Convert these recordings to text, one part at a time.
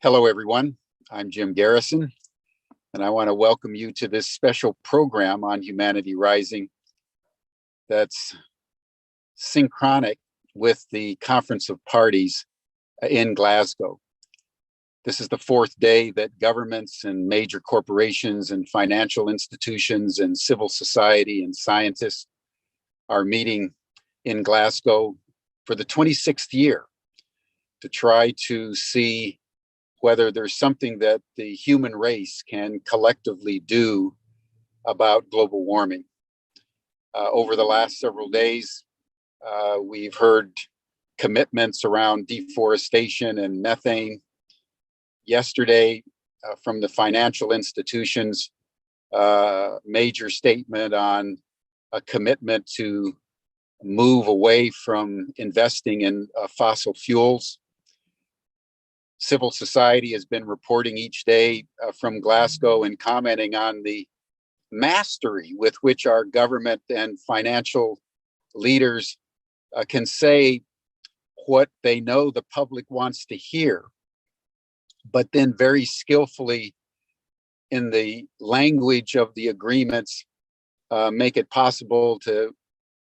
Hello, everyone. I'm Jim Garrison, and I want to welcome you to this special program on Humanity Rising that's synchronic with the Conference of Parties in Glasgow. This is the fourth day that governments and major corporations and financial institutions and civil society and scientists are meeting in Glasgow for the 26th year to try to see whether there's something that the human race can collectively do about global warming. Over the last several days, we've heard commitments around deforestation and methane. Yesterday, from the financial institutions, major statement on a commitment to move away from investing in fossil fuels. Civil society has been reporting each day from Glasgow and commenting on the mastery with which our government and financial leaders can say what they know the public wants to hear, but then very skillfully in the language of the agreements, make it possible to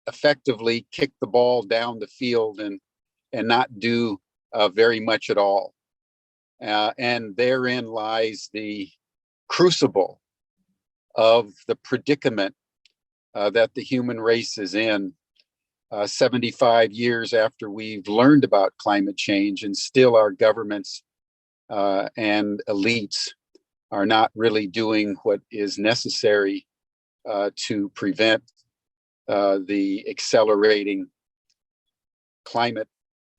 effectively kick the ball down the field and not do very much at all. And therein lies the crucible of the predicament that the human race is in 75 years after we've learned about climate change, and still our governments and elites are not really doing what is necessary to prevent the accelerating climate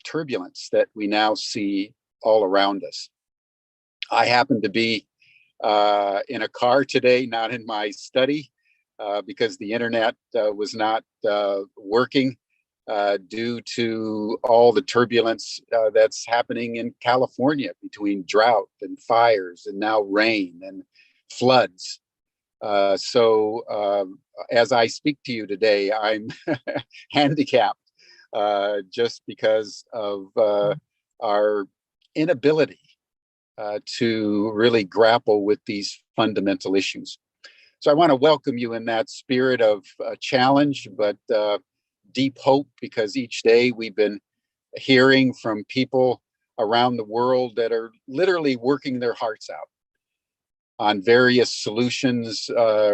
turbulence that we now see all around us. I happen to be in a car today, not in my study, because the internet was not working due to all the turbulence that's happening in California between drought and fires and now rain and floods. So as I speak to you today, I'm handicapped just because of our inability to really grapple with these fundamental issues. So I want to welcome you in that spirit of challenge, but deep hope, because each day we've been hearing from people around the world that are literally working their hearts out on various solutions,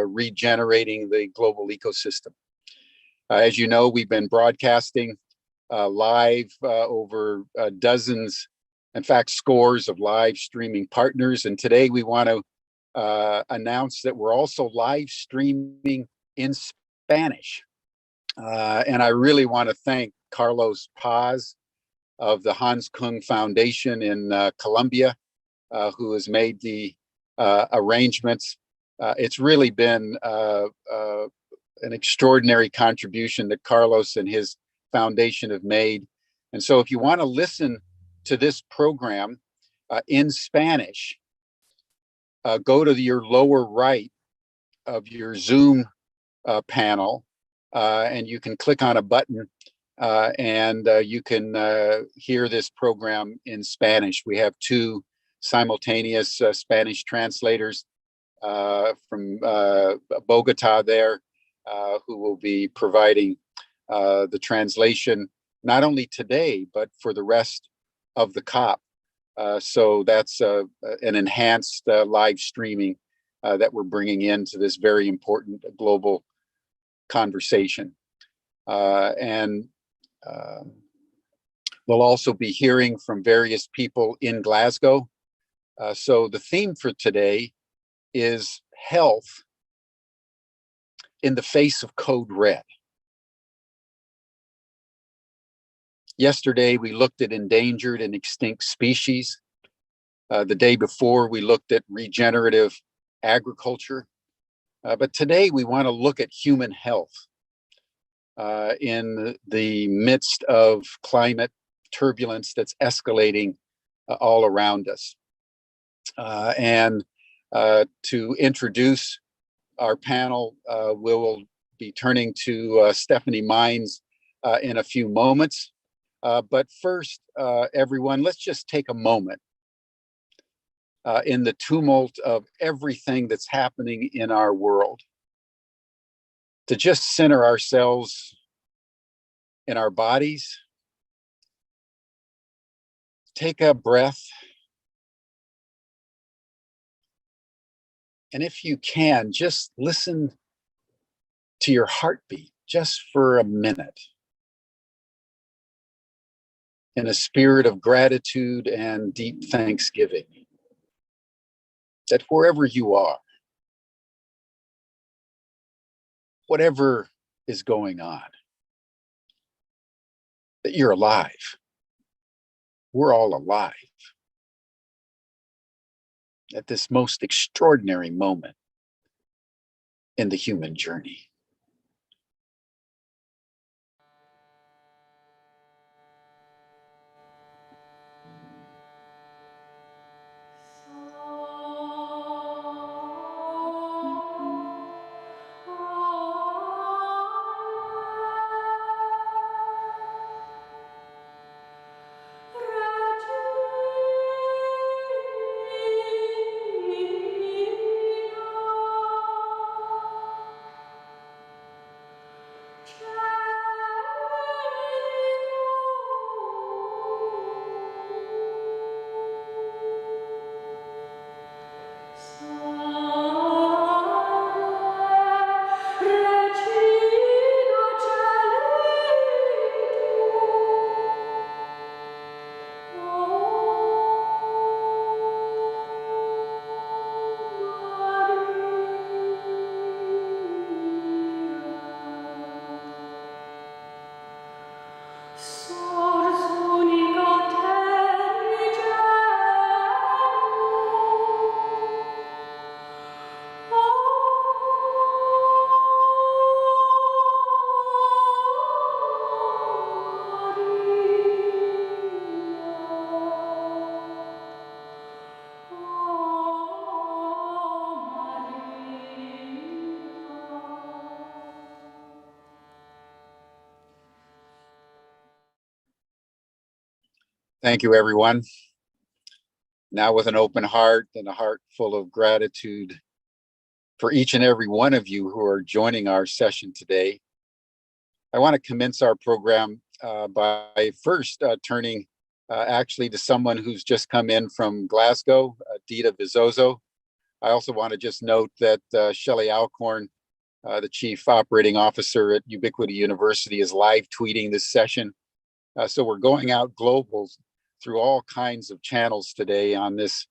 regenerating the global ecosystem. As you know, we've been broadcasting live over dozens, in fact, scores of live streaming partners. And today we want to announce that we're also live streaming in Spanish. And I really want to thank Carlos Paz of the Hans Kung Foundation in Colombia, who has made the arrangements. It's really been an extraordinary contribution that Carlos and his foundation have made. And so if you want to listen to this program in Spanish, go to your lower right of your Zoom panel, and you can click on a button and you can hear this program in Spanish. We have two simultaneous Spanish translators from Bogota there, who will be providing the translation, not only today, but for the rest of the COP. So that's an enhanced live streaming that we're bringing into this very important global conversation. And we'll also be hearing from various people in Glasgow. So the theme for today is health in the face of Code Red. Yesterday, we looked at endangered and extinct species. The day before, we looked at regenerative agriculture. But today, we want to look at human health in the midst of climate turbulence that's escalating all around us. And to introduce our panel, we'll be turning to Stephanie Mines in a few moments. But first, everyone, let's just take a moment in the tumult of everything that's happening in our world, to just center ourselves in our bodies, take a breath, and if you can, just listen to your heartbeat just for a minute in a spirit of gratitude and deep thanksgiving that wherever you are, whatever is going on, that you're alive. We're all alive at this most extraordinary moment in the human journey. Thank you, everyone. Now, with an open heart and a heart full of gratitude for each and every one of you who are joining our session today, I want to commence our program by first turning actually to someone who's just come in from Glasgow, Dita Vizozo. I also want to just note that Shelley Alcorn, the Chief Operating Officer at Ubiquity University, is live tweeting this session. So we're going out global through all kinds of channels today on this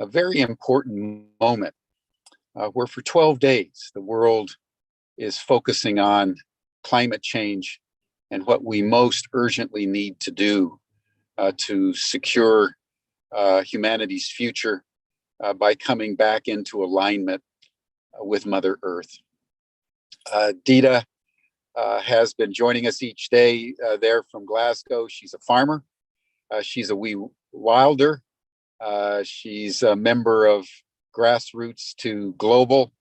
very important moment where for 12 days the world is focusing on climate change and what we most urgently need to do to secure humanity's future by coming back into alignment with Mother Earth. Dita has been joining us each day there from Glasgow. She's a farmer. She's a wee wilder. She's a member of Grassroots to Global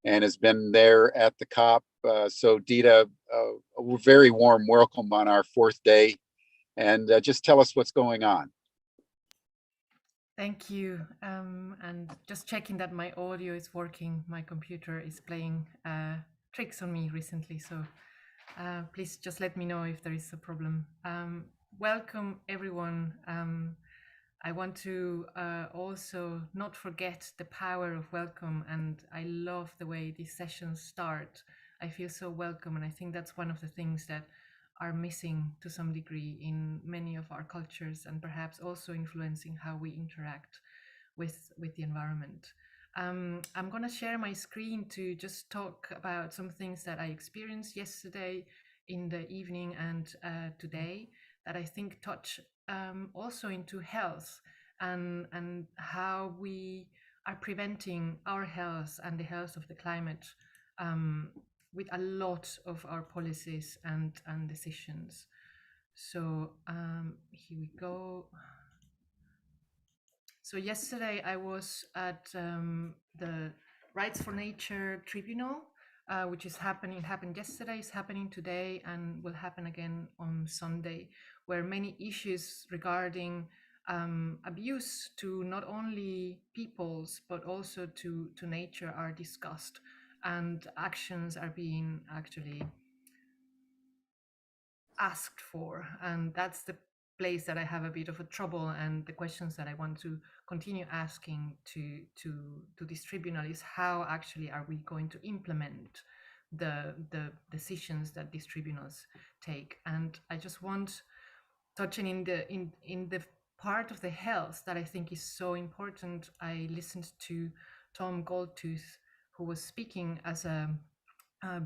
and has been there at the COP. So Dita, a very warm welcome on our fourth day. And just tell us what's going on. Thank you. And just checking that my audio is working. My computer is playing tricks on me recently. So please just let me know if there is a problem. Welcome, everyone. I want to also not forget the power of welcome. And I love the way these sessions start. I feel so welcome. And I think that's one of the things that are missing to some degree in many of our cultures, and perhaps also influencing how we interact with the environment. I'm going to share my screen to just talk about some things that I experienced yesterday in the evening and today that I think touch also into health and how we are preventing our health and the health of the climate with a lot of our policies and decisions. So here we go. So yesterday I was at the Rights for Nature Tribunal, which is happening. It happened yesterday, is happening today, and will happen again on Sunday, where many issues regarding abuse to not only peoples but also to nature are discussed, and actions are being actually asked for. And that's the place that I have a bit of a trouble, and the questions that I want to continue asking to this tribunal is how actually are we going to implement the decisions that these tribunals take. And I just want, touching in the part of the health that I think is so important, I listened to Tom Goldtooth, who was speaking as a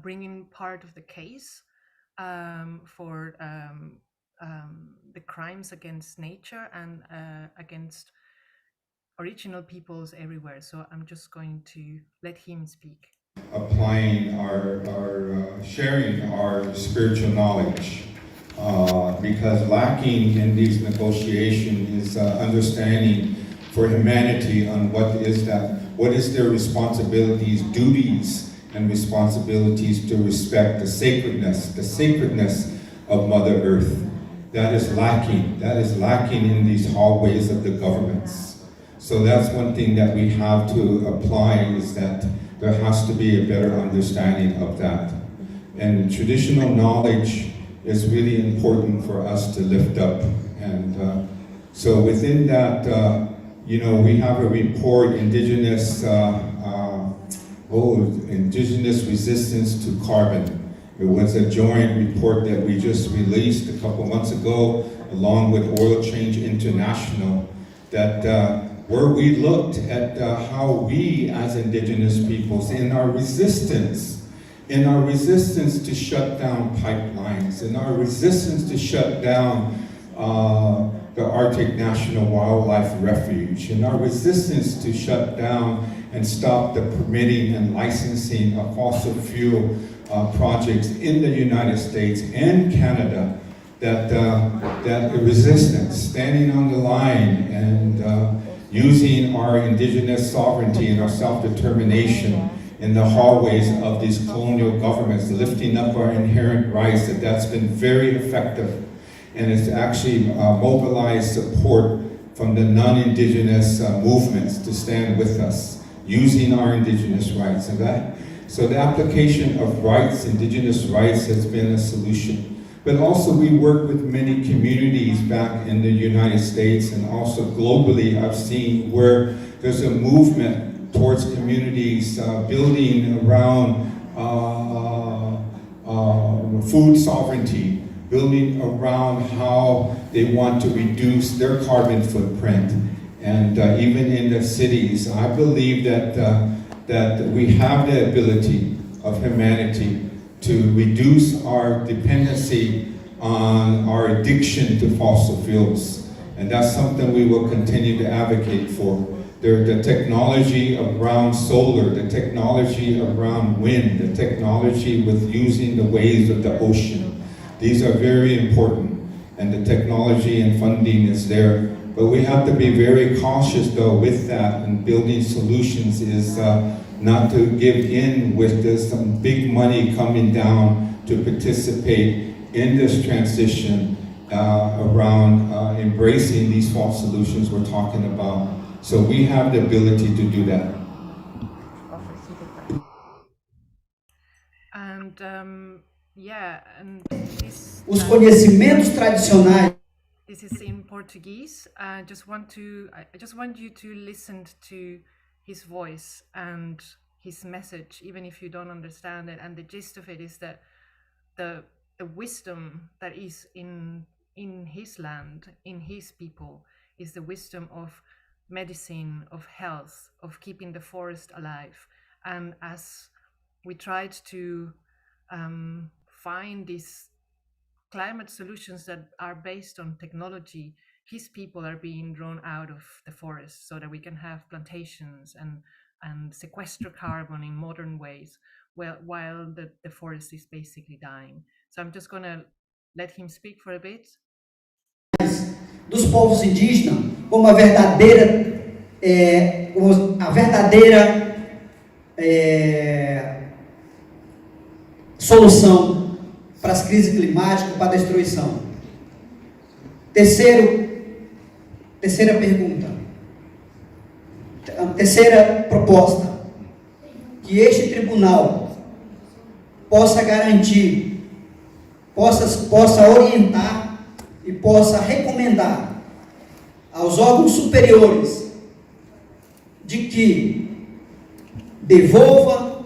bringing part of the case for the crimes against nature and against original peoples everywhere. So I'm just going to let him speak. Applying sharing our spiritual knowledge, because lacking in these negotiations is understanding for humanity on what is their responsibilities, duties, and responsibilities to respect the sacredness of Mother Earth. That is lacking in these hallways of the governments. So that's one thing that we have to apply, is that there has to be a better understanding of that. And traditional knowledge is really important for us to lift up. And so within that, we have a report, Indigenous resistance to carbon. It was a joint report that we just released a couple months ago, along with Oil Change International, that where we looked at how we as Indigenous peoples, in our resistance to shut down pipelines, in our resistance to shut down the Arctic National Wildlife Refuge, in our resistance to shut down and stop the permitting and licensing of fossil fuel projects in the United States and Canada, that resistance, standing on the line and using our Indigenous sovereignty and our self-determination in the hallways of these colonial governments, lifting up our inherent rights, that's been very effective. And it's actually mobilized support from the non-Indigenous movements to stand with us, using our Indigenous rights. So the application of rights, Indigenous rights, has been a solution. But also we work with many communities back in the United States and also globally. I've seen where there's a movement towards communities building around food sovereignty, building around how they want to reduce their carbon footprint. And even in the cities, I believe that we have the ability of humanity to reduce our dependency on our addiction to fossil fuels. And that's something we will continue to advocate for. The technology around solar, the technology around wind, the technology with using the waves of the ocean. These are very important, and the technology and funding is there. But we have to be very cautious though with that, and building solutions is not to give in with some big money coming down to participate in this transition around embracing these false solutions we're talking about. So we have the ability to do that. And and this, Os conhecimentos tradicionais. This is in Portuguese. I just want you to listen to his voice and his message, even if you don't understand it. And the gist of it is that the wisdom that is in his land, in his people, is the wisdom of medicine, of health, of keeping the forest alive. And as we tried to find these climate solutions that are based on technology, his people are being drawn out of the forest so that we can have plantations and sequester carbon in modern ways, while the forest is basically dying. So I'm just going to let him speak for a bit. Dos povos indígenas como a verdadeira solução para as crises climáticas, para a destruição. Terceiro, Terceira pergunta. A terceira proposta. Que este tribunal possa garantir, possa orientar e possa recomendar aos órgãos superiores de que devolva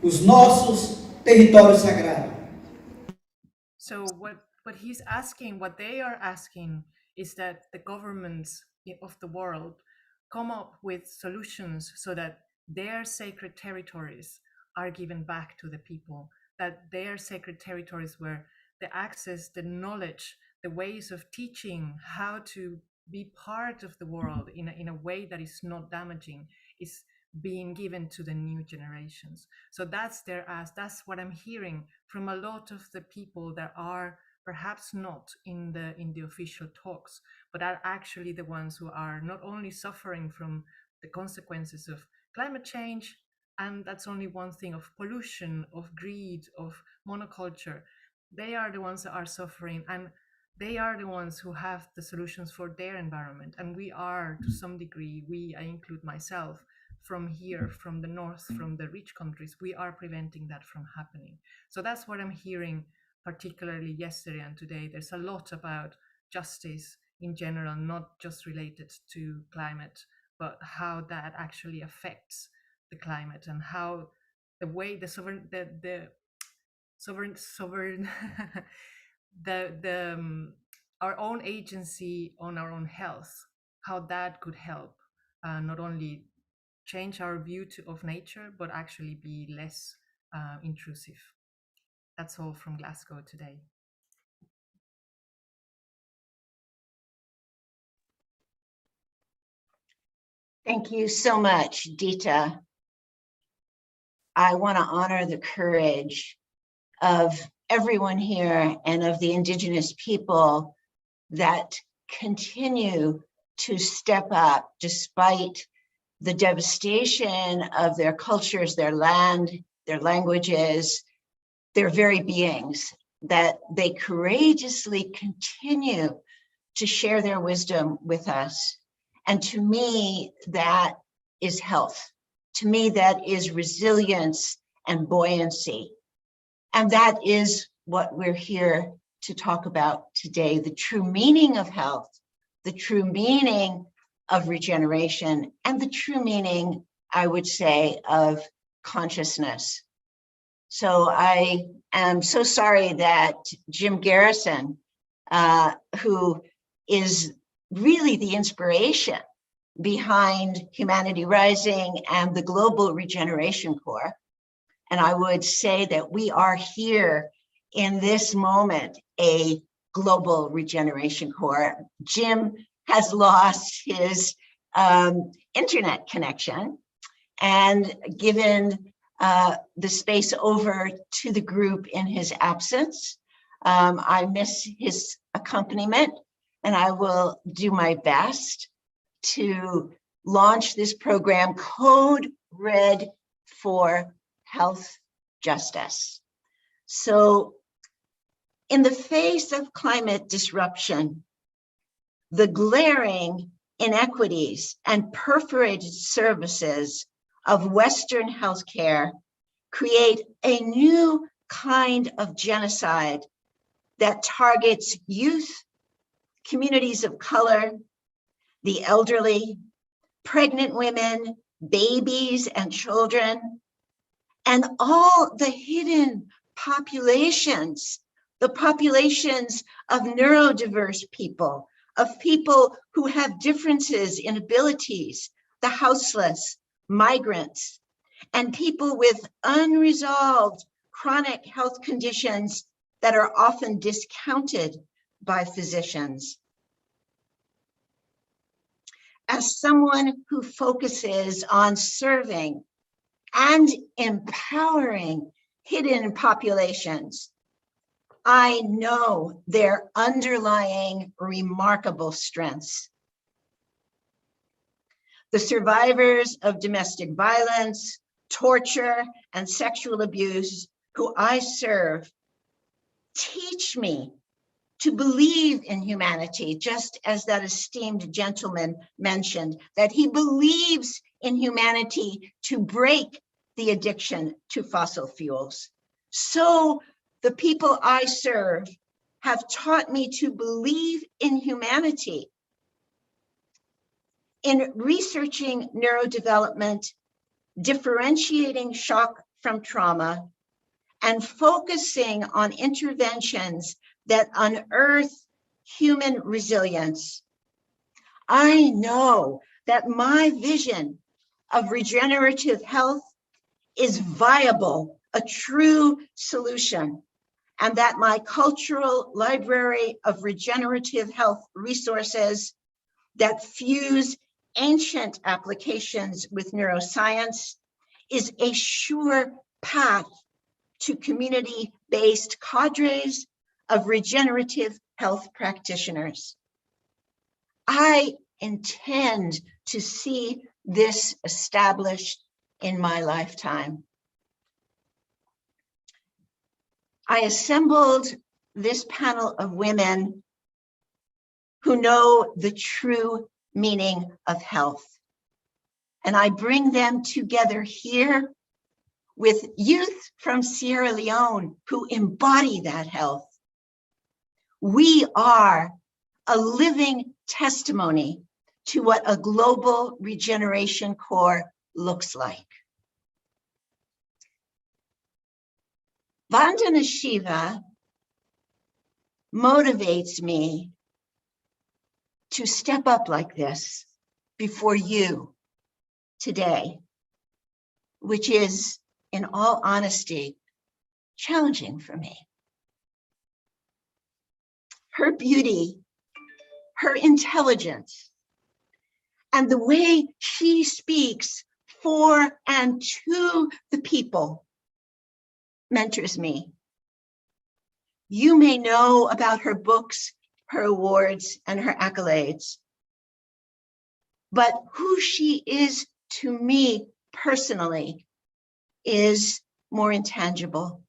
os nossos territórios sagrados. So what he's asking, what they are asking, is that the governments of the world come up with solutions so that their sacred territories are given back to the people, that their sacred territories where the access, the knowledge, the ways of teaching how to be part of the world in a way that is not damaging is being given to the new generations. So that's their ask. That's what I'm hearing from a lot of the people that are perhaps not in the official talks, but are actually the ones who are not only suffering from the consequences of climate change, and that's only one thing, of pollution, of greed, of monoculture. They are the ones that are suffering, and they are the ones who have the solutions for their environment. And we are, to some degree, I include myself, from here, from the north, from the rich countries, we are preventing that from happening. So that's what I'm hearing, particularly yesterday and today. There's a lot about justice in general, not just related to climate, but how that actually affects the climate, and how the way the sovereign our own agency on our own health, how that could help not only change our view of nature, but actually be less intrusive. That's all from Glasgow today. Thank you so much, Dita. I want to honor the courage of everyone here and of the Indigenous people that continue to step up despite the devastation of their cultures, their land, their languages, their very beings, that they courageously continue to share their wisdom with us. And to me, that is health. To me, that is resilience and buoyancy. And that is what we're here to talk about today, the true meaning of health, the true meaning of regeneration, and the true meaning, I would say, of consciousness. So I am so sorry that Jim Garrison, who is really the inspiration behind Humanity Rising and the Global Regeneration Corps, and I would say that we are here in this moment, a Global Regeneration Corps. Jim has lost his internet connection and given the space over to the group in his absence. I miss his accompaniment, and I will do my best to launch this program, Code Red for Health Justice. So in the face of climate disruption, the glaring inequities and perforated services of Western healthcare create a new kind of genocide that targets youth, communities of color, the elderly, pregnant women, babies and children, and all the hidden populations, the populations of neurodiverse people, of people who have differences in abilities, the houseless, migrants, and people with unresolved chronic health conditions that are often discounted by physicians. As someone who focuses on serving and empowering hidden populations, I know their underlying remarkable strengths. The survivors of domestic violence, torture, and sexual abuse who I serve teach me to believe in humanity, just as that esteemed gentleman mentioned, that he believes in humanity to break the addiction to fossil fuels. So the people I serve have taught me to believe in humanity. In researching neurodevelopment, differentiating shock from trauma, and focusing on interventions that unearth human resilience, I know that my vision of regenerative health is viable, a true solution, and that my cultural library of regenerative health resources that fuse ancient applications with neuroscience is a sure path to community-based cadres of regenerative health practitioners. I intend to see this established in my lifetime. I assembled this panel of women who know the true meaning of health, and I bring them together here with youth from Sierra Leone who embody that health. We are a living testimony to what a global regeneration core looks like. Vandana Shiva motivates me to step up like this before you today, which is, in all honesty, challenging for me. Her beauty, her intelligence, and the way she speaks for and to the people mentors me. You may know about her books, her awards, and her accolades, but who she is to me personally is more intangible.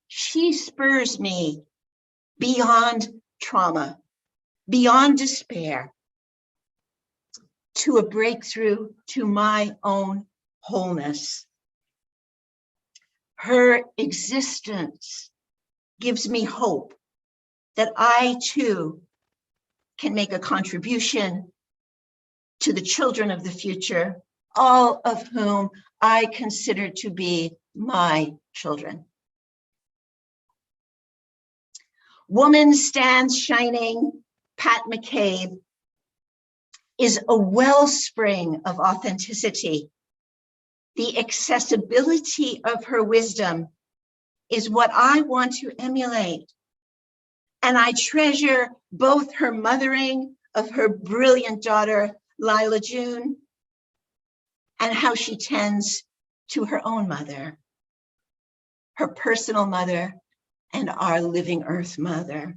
She spurs me beyond trauma, beyond despair, to a breakthrough to my own wholeness. Her existence gives me hope that I too can make a contribution to the children of the future, all of whom I consider to be my children. Woman Stands Shining, Pat McCabe, is a wellspring of authenticity. The accessibility of her wisdom is what I want to emulate. And I treasure both her mothering of her brilliant daughter, Lila June, and how she tends to her own mother, her personal mother, and our living earth mother.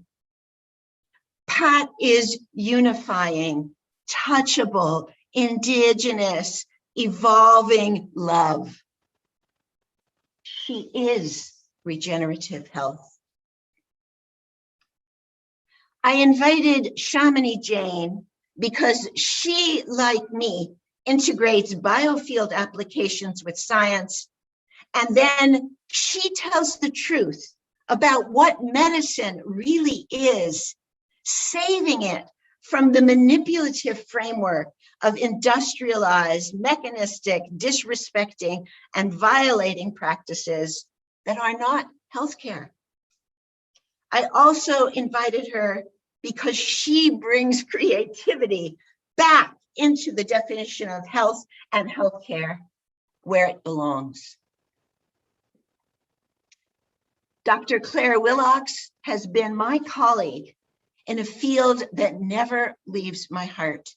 Pat is unifying, touchable, indigenous, evolving love. She is regenerative health. I invited Shamini Jain because she, like me, integrates biofield applications with science, and then she tells the truth about what medicine really is, saving it from the manipulative framework of industrialized, mechanistic, disrespecting, and violating practices that are not healthcare. I also invited her because she brings creativity back into the definition of health and healthcare where it belongs. Dr. Claire Willocks has been my colleague in a field that never leaves my heart: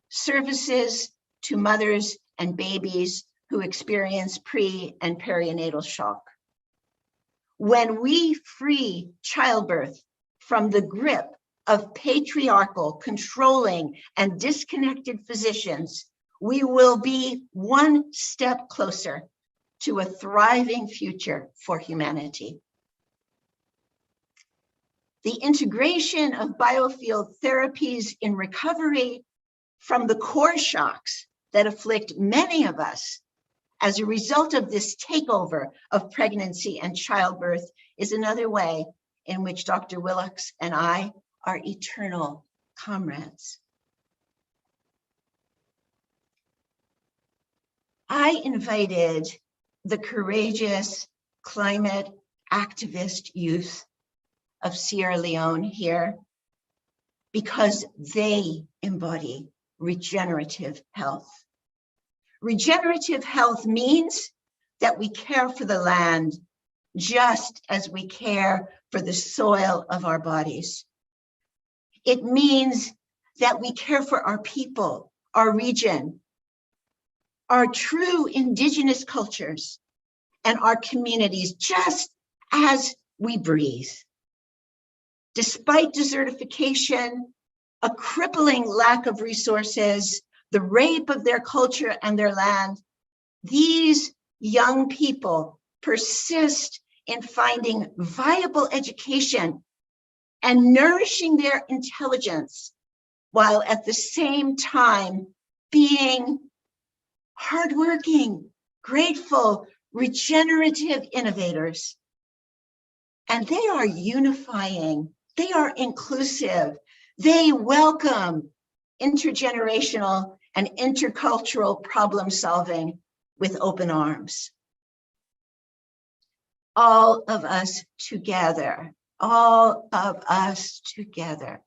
services to mothers and babies who experience pre- and perinatal shock. When we free childbirth from the grip of patriarchal, controlling, and disconnected physicians, we will be one step closer to a thriving future for humanity. the integration of biofield therapies in recovery from the core shocks that afflict many of us as a result of this takeover of pregnancy and childbirth is another way in which Dr. Willocks and I are eternal comrades. I invited the courageous climate activist youth of Sierra Leone here because they embody regenerative health. Regenerative health means that we care for the land just as we care for the soil of our bodies. It means that we care for our people, our region, our true indigenous cultures, and our communities just as we breathe. Despite desertification, a crippling lack of resources, the rape of their culture and their land, these young people persist in finding viable education and nourishing their intelligence, while at the same time being hardworking, grateful, regenerative innovators. And they are unifying, they are inclusive, they welcome intergenerational and intercultural problem solving with open arms. All of us together, all of us together,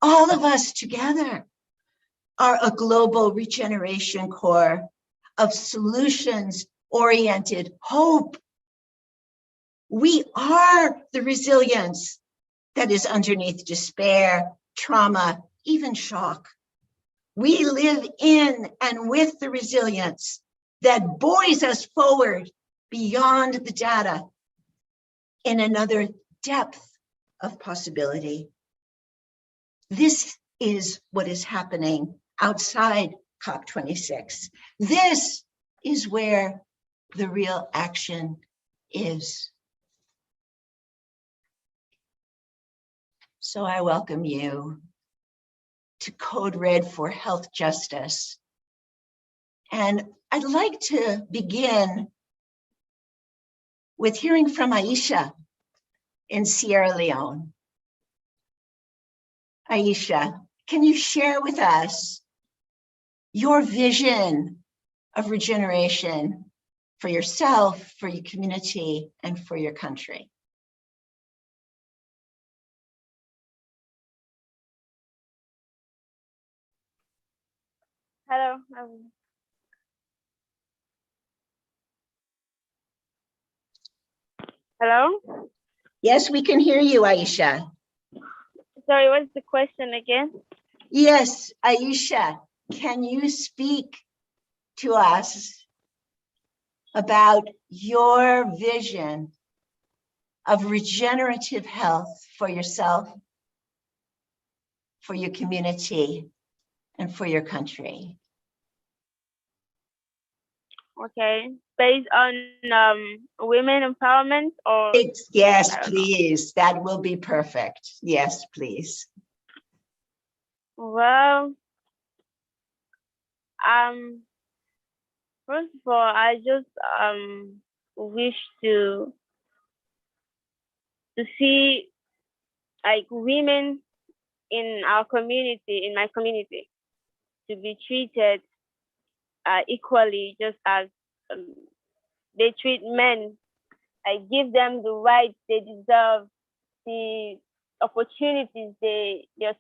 all of us together are a global regeneration core of solutions-oriented hope. We are the resilience that is underneath despair, trauma, even shock. We live in and with the resilience that buoys us forward beyond the data in another depth of possibility. This is what is happening outside COP26. This is where the real action is. So I welcome you to Code Red for Health Justice. And I'd like to begin with hearing from Aisha in Sierra Leone. Aisha, can you share with us your vision of regeneration for yourself, for your community, and for your country? Hello. Hello? Yes, we can hear you, Aisha. Sorry, what's the question again? Yes, Aisha, can you speak to us about your vision of regenerative health for yourself, for your community, and for your country? Okay, based on women empowerment or? Yes, please, that will be perfect. Yes, please. Well, first of all, I just wish to see like women in our community, in my community, to be treated equally, just as they treat men. I give them the rights they deserve, the opportunities they deserve.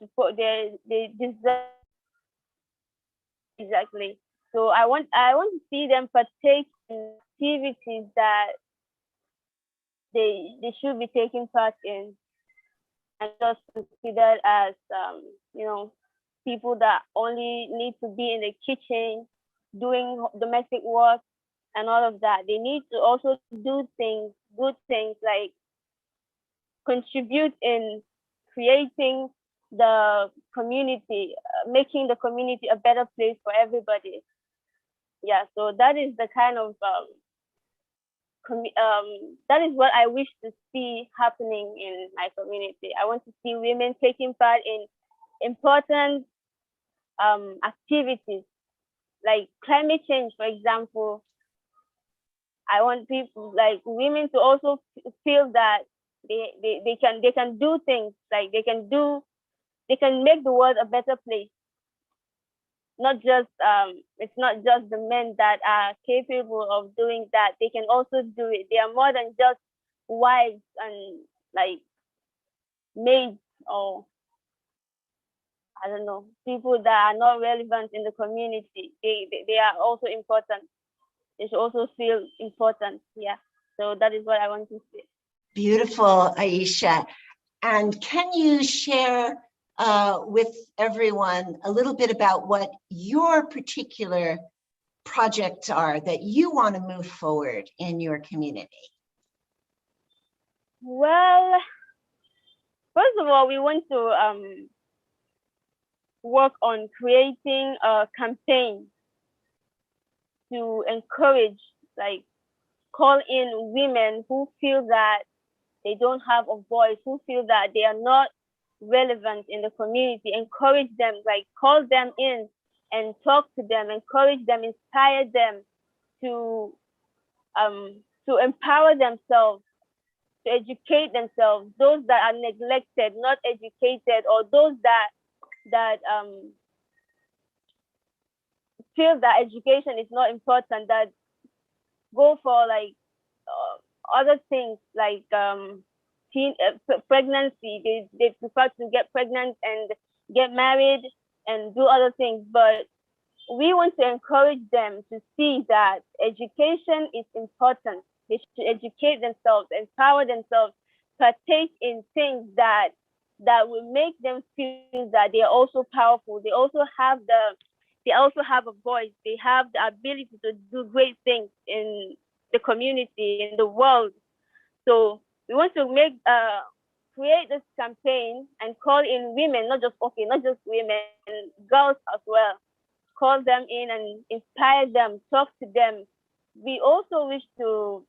Exactly. So I want to see them partake in activities that they should be taking part in, and just considered as people that only need to be in the kitchen doing domestic work and all of that. They need to also do things, good things, like contribute in creating the community, making the community a better place for everybody. Yeah, so that is the kind of that is what I wish to see happening in my community. I want to see women taking part in important activities like climate change, for example. I want people like women to also feel that they can do things, like they can make the world a better place. Not just it's not just the men that are capable of doing that. They can also do it. They are more than just wives and like maids, or I don't know, people that are not relevant in the community. They are also important. They should also feel important. Yeah. So that is what I want to say. Beautiful, Aisha. And can you share with everyone a little bit about what your particular projects are that you want to move forward in your community? Well, first of all, we want to work on creating a campaign to encourage, like, call in women who feel that they don't have a voice, who feel that they are not relevant in the community. Encourage them, like call them in and talk to them, encourage them, inspire them to empower themselves, to educate themselves. Those that are neglected, not educated, or those that feel that education is not important, that go for like other things like pregnancy. They prefer to get pregnant and get married and do other things. But we want to encourage them to see that education is important. They should educate themselves, empower themselves, partake in things that will make them feel that they are also powerful. They also have a voice. They have the ability to do great things in the community, in the world. So we want to create this campaign and call in women, not just women, girls as well. Call them in and inspire them, talk to them. We also wish to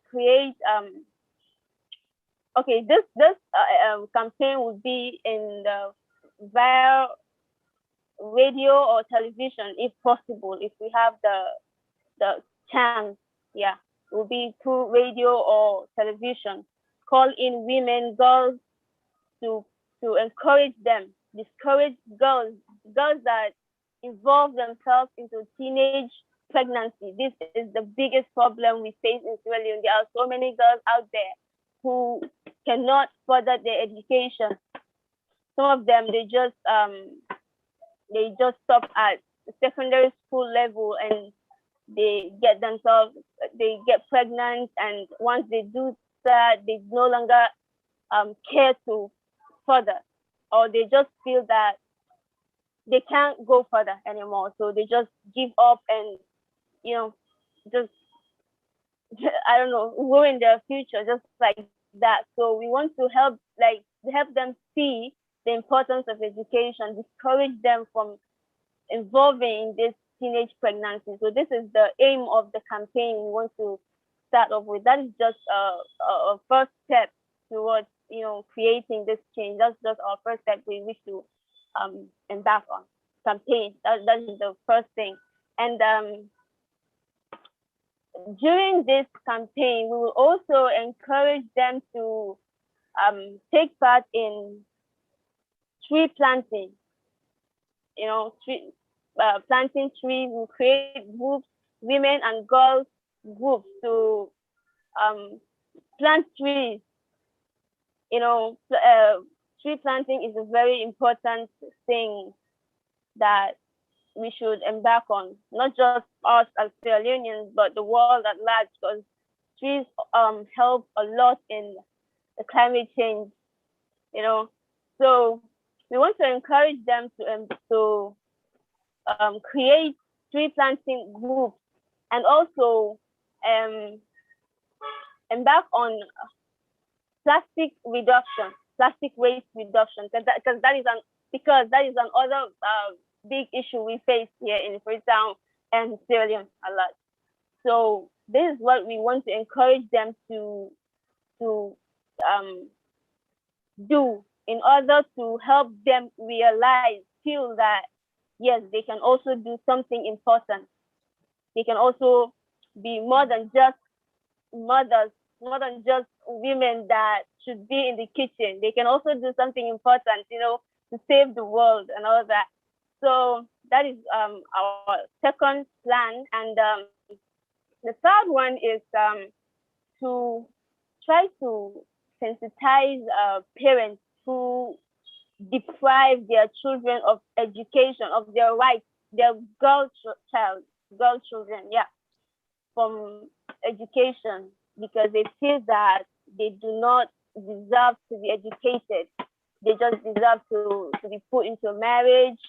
create this campaign would be in the via radio or television if possible, if we have the chance. Yeah, it will be through radio or television. Call in women, girls, to encourage them, discourage girls that involve themselves into teenage pregnancy. This is the biggest problem we face in Sierra Leone. There are so many girls out there who cannot further their education. Some of them, they just stop at the secondary school level and they get pregnant, and once they do that, they no longer care to further, or they just feel that they can't go further anymore, so they just give up and just I don't know, ruin their future just like that. So we want to help them see the importance of education, discourage them from involving in this teenage pregnancy. So this is the aim of the campaign we want to start off with. That is just a first step towards creating this change. That's just our first step we wish to embark on. Campaign. That is the first thing. And during this campaign, we will also encourage them to take part in tree planting. Planting trees. We'll create groups, women and girls groups, to plant trees. Tree planting is a very important thing that we should embark on, not just us as Sierra Leoneans, but the world at large, because trees help a lot in the climate change. So we want to encourage them to create tree planting groups, and also embark on plastic waste reduction, because that is another big issue we face here in Freetown and Sierra Leone a lot. So this is what we want to encourage them to do in order to help them realize, feel that, yes, they can also do something important. They can also be more than just mothers, more than just women that should be in the kitchen. They can also do something important, to save the world and all that. So that is our second plan. And the third one is to try to sensitize parents who deprive their children of education, of their rights, their girl children, from education, because they feel that they do not deserve to be educated. They just deserve to be put into marriage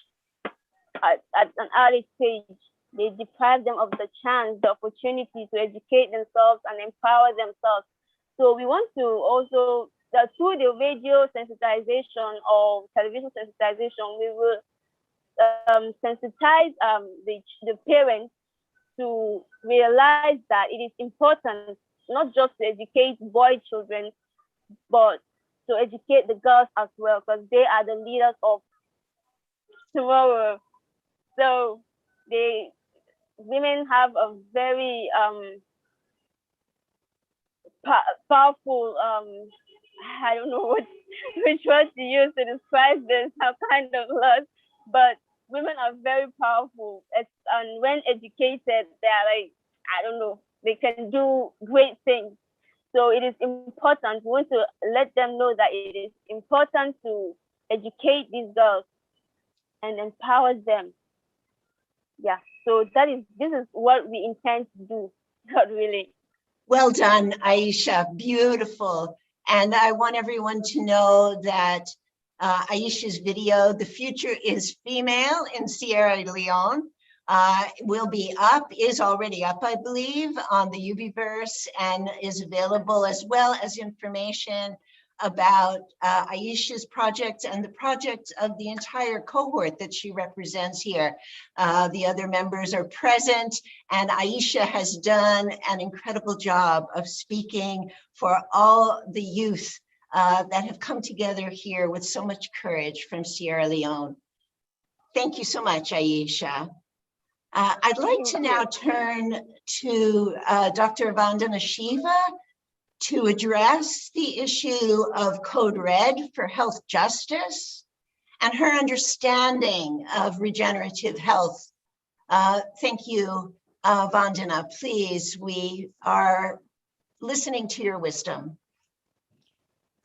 at an early stage. They deprive them of the chance, the opportunity to educate themselves and empower themselves. So we want to also, through the radio sensitization or television sensitization, we will sensitize the parents to realize that it is important not just to educate boy children, but to educate the girls as well, because they are the leaders of tomorrow. So women have a very powerful, I don't know which word to use to describe this, some kind of loss, but women are very powerful. And when educated, they are like, I don't know, they can do great things. So it is important. We want to let them know that it is important to educate these girls and empower them. Yeah, so this is what we intend to do, not really. Well done, Aisha, beautiful. And I want everyone to know that Aisha's video, The Future is Female in Sierra Leone, will be up, is already up, I believe, on the UVverse, and is available, as well as information about Aisha's project and the project of the entire cohort that she represents here. The other members are present, and Aisha has done an incredible job of speaking for all the youth that have come together here with so much courage from Sierra Leone. Thank you so much, Aisha. I'd like to now turn to Dr. Vandana Shiva to address the issue of Code Red for health justice and her understanding of regenerative health. Thank you, Vandana. Please, we are listening to your wisdom.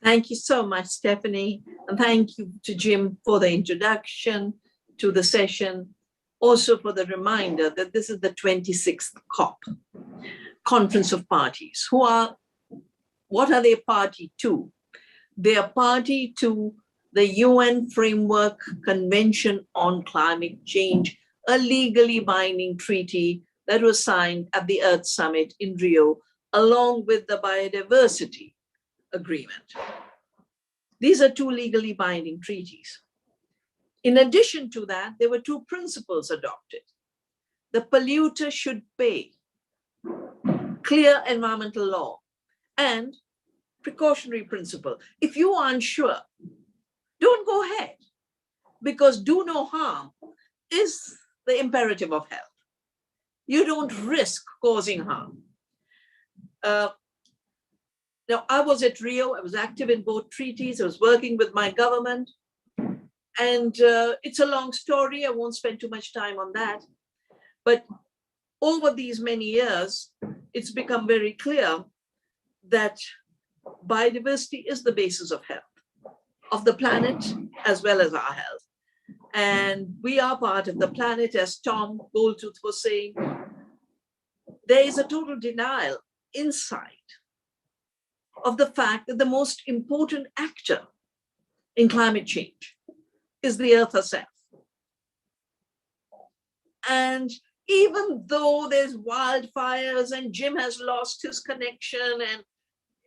Thank you so much, Stephanie. And thank you to Jim for the introduction to the session. Also for the reminder that this is the 26th COP, Conference of Parties. What are they party to? They are party to the UN Framework Convention on Climate Change, a legally binding treaty that was signed at the Earth Summit in Rio, along with the Biodiversity Agreement. These are two legally binding treaties. In addition to that, there were two principles adopted. The polluter should pay, clear environmental law, and precautionary principle. If you are unsure, don't go ahead, because do no harm is the imperative of health. You don't risk causing harm. Now, I was at Rio, I was active in both treaties, I was working with my government, and it's a long story, I won't spend too much time on that. But over these many years, it's become very clear that biodiversity is the basis of health, of the planet as well as our health. And we are part of the planet, as Tom Goldtooth was saying. There is a total denial inside of the fact that the most important actor in climate change is the Earth herself. And even though there's wildfires and Jim has lost his connection,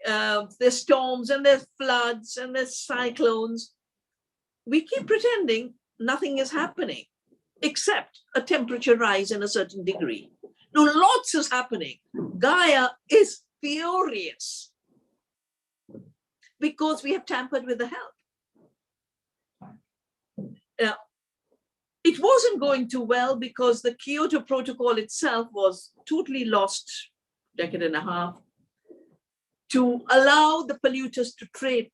and there's storms and there's floods and there's cyclones, we keep pretending nothing is happening except a temperature rise in a certain degree. No, lots is happening. Gaia is furious because we have tampered with the health. Now, it wasn't going too well because the Kyoto Protocol itself was totally lost, decade and a half, to allow the polluters to trade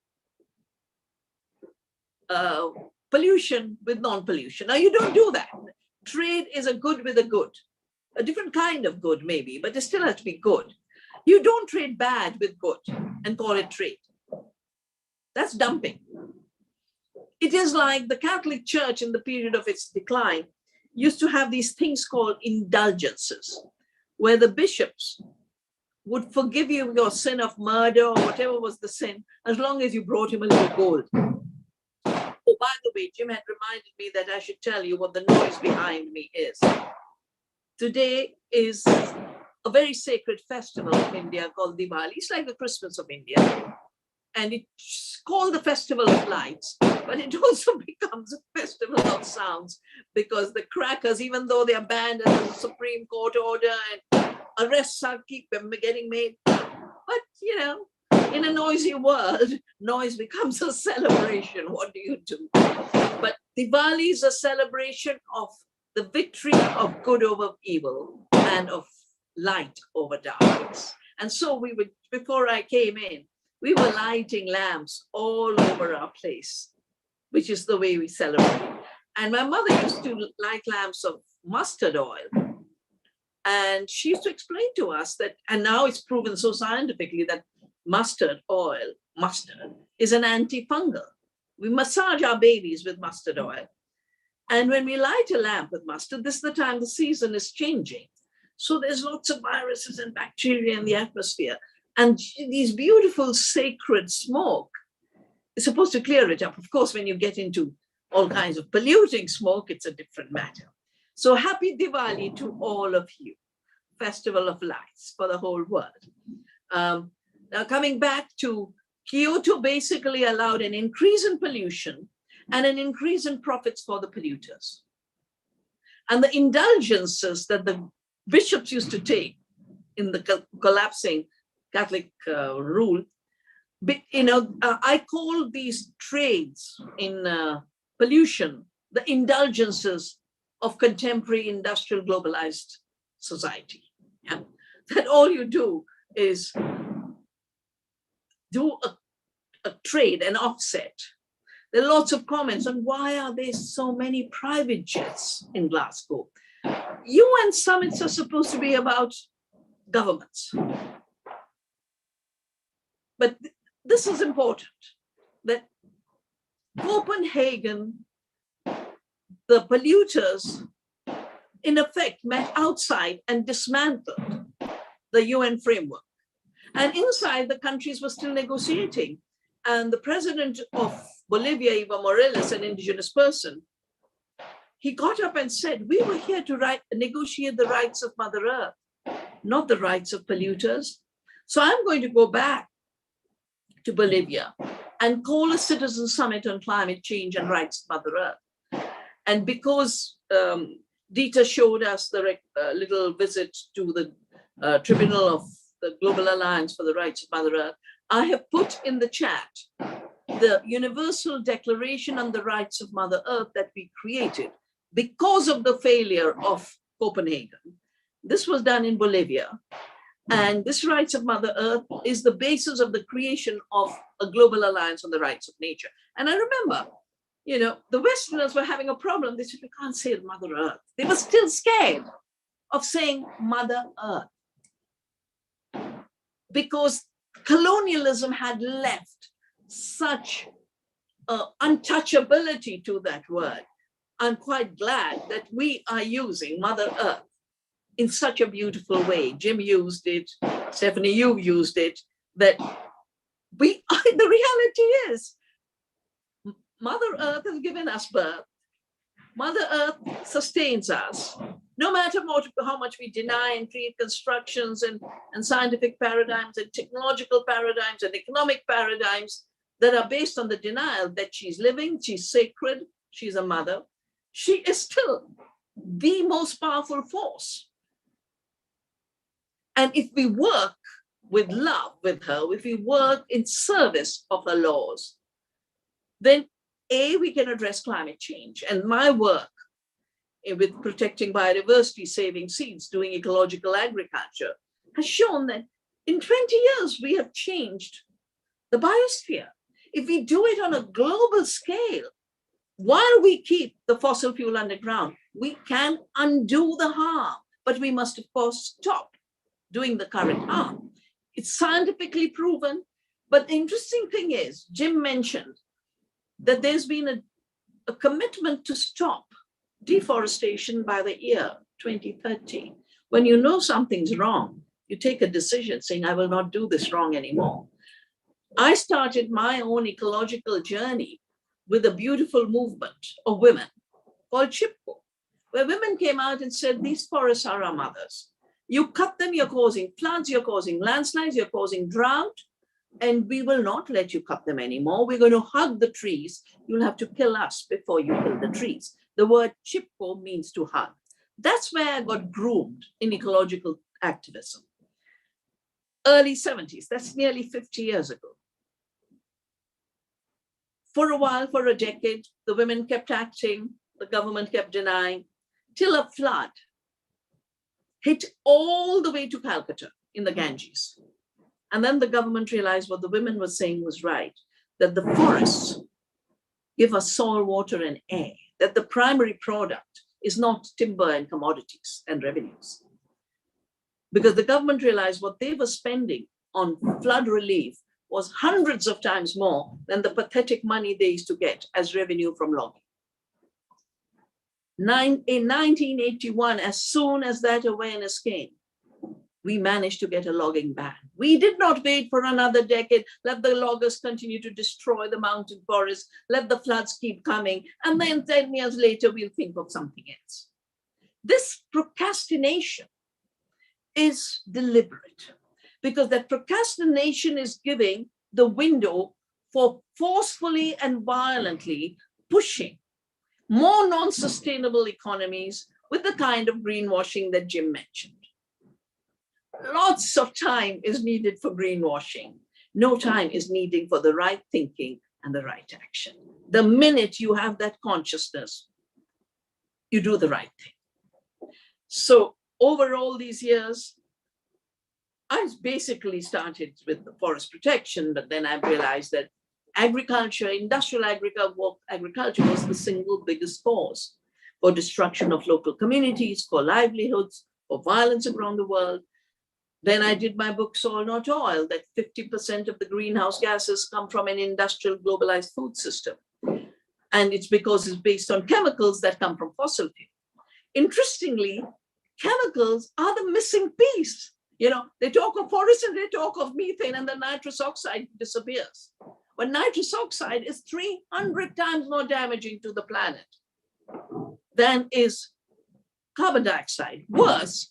pollution with non-pollution. Now, you don't do that. Trade is a good with a good, a different kind of good maybe, but it still has to be good. You don't trade bad with good and call it trade. That's dumping. It is like the Catholic Church in the period of its decline used to have these things called indulgences, where the bishops would forgive you your sin of murder or whatever was the sin, as long as you brought him a little gold. Oh, by the way, Jim had reminded me that I should tell you what the noise behind me is. Today is a very sacred festival in India called Diwali. It's like the Christmas of India. And it's called the Festival of Lights, but it also becomes a festival of sounds because the crackers, even though they are banned under the Supreme Court order and arrests are keep getting made, but you know, in a noisy world, noise becomes a celebration. What do you do? But Diwali is a celebration of the victory of good over evil and of light over darkness. And so we would, before I came in, we were lighting lamps all over our place, which is the way we celebrate. And my mother used to light lamps of mustard oil. And she used to explain to us that, and now it's proven so scientifically that mustard oil, mustard, is an antifungal. We massage our babies with mustard oil. And when we light a lamp with mustard, this is the time the season is changing. So there's lots of viruses and bacteria in the atmosphere. And these beautiful sacred smoke is supposed to clear it up. Of course, when you get into all kinds of polluting smoke, it's a different matter. So happy Diwali to all of you. Festival of Lights for the whole world. Now coming back to Kyoto, basically allowed an increase in pollution and an increase in profits for the polluters. And the indulgences that the bishops used to take in the collapsing Catholic rule, you know, I call these trades in pollution the indulgences of contemporary industrial globalized society. Yeah? That all you do is do a trade, an offset. There are lots of comments on why are there so many private jets in Glasgow. UN summits are supposed to be about governments. But this is important, that Copenhagen, the polluters, in effect, met outside and dismantled the UN framework. And inside, the countries were still negotiating. And the president of Bolivia, Evo Morales, an indigenous person, he got up and said, we were here to negotiate the rights of Mother Earth, not the rights of polluters. So I'm going to go back to Bolivia and call a citizen summit on climate change and rights of Mother Earth. And because Dita showed us the little visit to the Tribunal of the Global Alliance for the Rights of Mother Earth, I have put in the chat the Universal Declaration on the Rights of Mother Earth that we created because of the failure of Copenhagen. This was done in Bolivia. And this Rights of Mother Earth is the basis of the creation of a global alliance on the rights of nature. And I remember, you know, the Westerners were having a problem. They said, we can't say Mother Earth. They were still scared of saying Mother Earth because colonialism had left such untouchability to that word. I'm quite glad that we are using Mother Earth in such a beautiful way. Jim used it, Stephanie, you've used it, that the reality is, Mother Earth has given us birth. Mother Earth sustains us. No matter how much we deny and create constructions and scientific paradigms and technological paradigms and economic paradigms that are based on the denial that she's living, she's sacred, she's a mother, she is still the most powerful force. And if we work with love with her, if we work in service of her laws, then we can address climate change. And my work with protecting biodiversity, saving seeds, doing ecological agriculture has shown that in 20 years, we have changed the biosphere. If we do it on a global scale, while we keep the fossil fuel underground, we can undo the harm, but we must, of course, stop doing the current harm. It's scientifically proven, but the interesting thing is, Jim mentioned that there's been a commitment to stop deforestation by the year 2030. When you know something's wrong, you take a decision saying, I will not do this wrong anymore. I started my own ecological journey with a beautiful movement of women called Chipko, where women came out and said, these forests are our mothers. You cut them, you're causing floods, you're causing landslides, you're causing drought, and we will not let you cut them anymore. We're going to hug the trees. You'll have to kill us before you kill the trees. The word Chipko means to hug. That's where I got groomed in ecological activism. Early 70s, that's nearly 50 years ago. For a while, for a decade, the women kept acting, the government kept denying, till a flood hit all the way to Calcutta in the Ganges. And then the government realized what the women were saying was right, that the forests give us soil, water, and air, that the primary product is not timber and commodities and revenues. Because the government realized what they were spending on flood relief was hundreds of times more than the pathetic money they used to get as revenue from logging. In 1981, as soon as that awareness came, we managed to get a logging ban. We did not wait for another decade, let the loggers continue to destroy the mountain forests, let the floods keep coming, and then 10 years later, we'll think of something else. This procrastination is deliberate, because that procrastination is giving the window for forcefully and violently pushing more non-sustainable economies with the kind of greenwashing that Jim mentioned. Lots of time is needed for greenwashing. No time is needed for the right thinking and the right action. The minute you have that consciousness, you do the right thing. So over all these years, I basically started with the forest protection, but then I realized that agriculture, industrial agriculture was the single biggest cause for destruction of local communities, for livelihoods, for violence around the world. Then I did my book, Soil Not Oil, that 50% of the greenhouse gases come from an industrial globalized food system. And it's because it's based on chemicals that come from fossil fuel. Interestingly, chemicals are the missing piece. You know, they talk of forests and they talk of methane, and the nitrous oxide disappears. But nitrous oxide is 300 times more damaging to the planet than is carbon dioxide. Worse,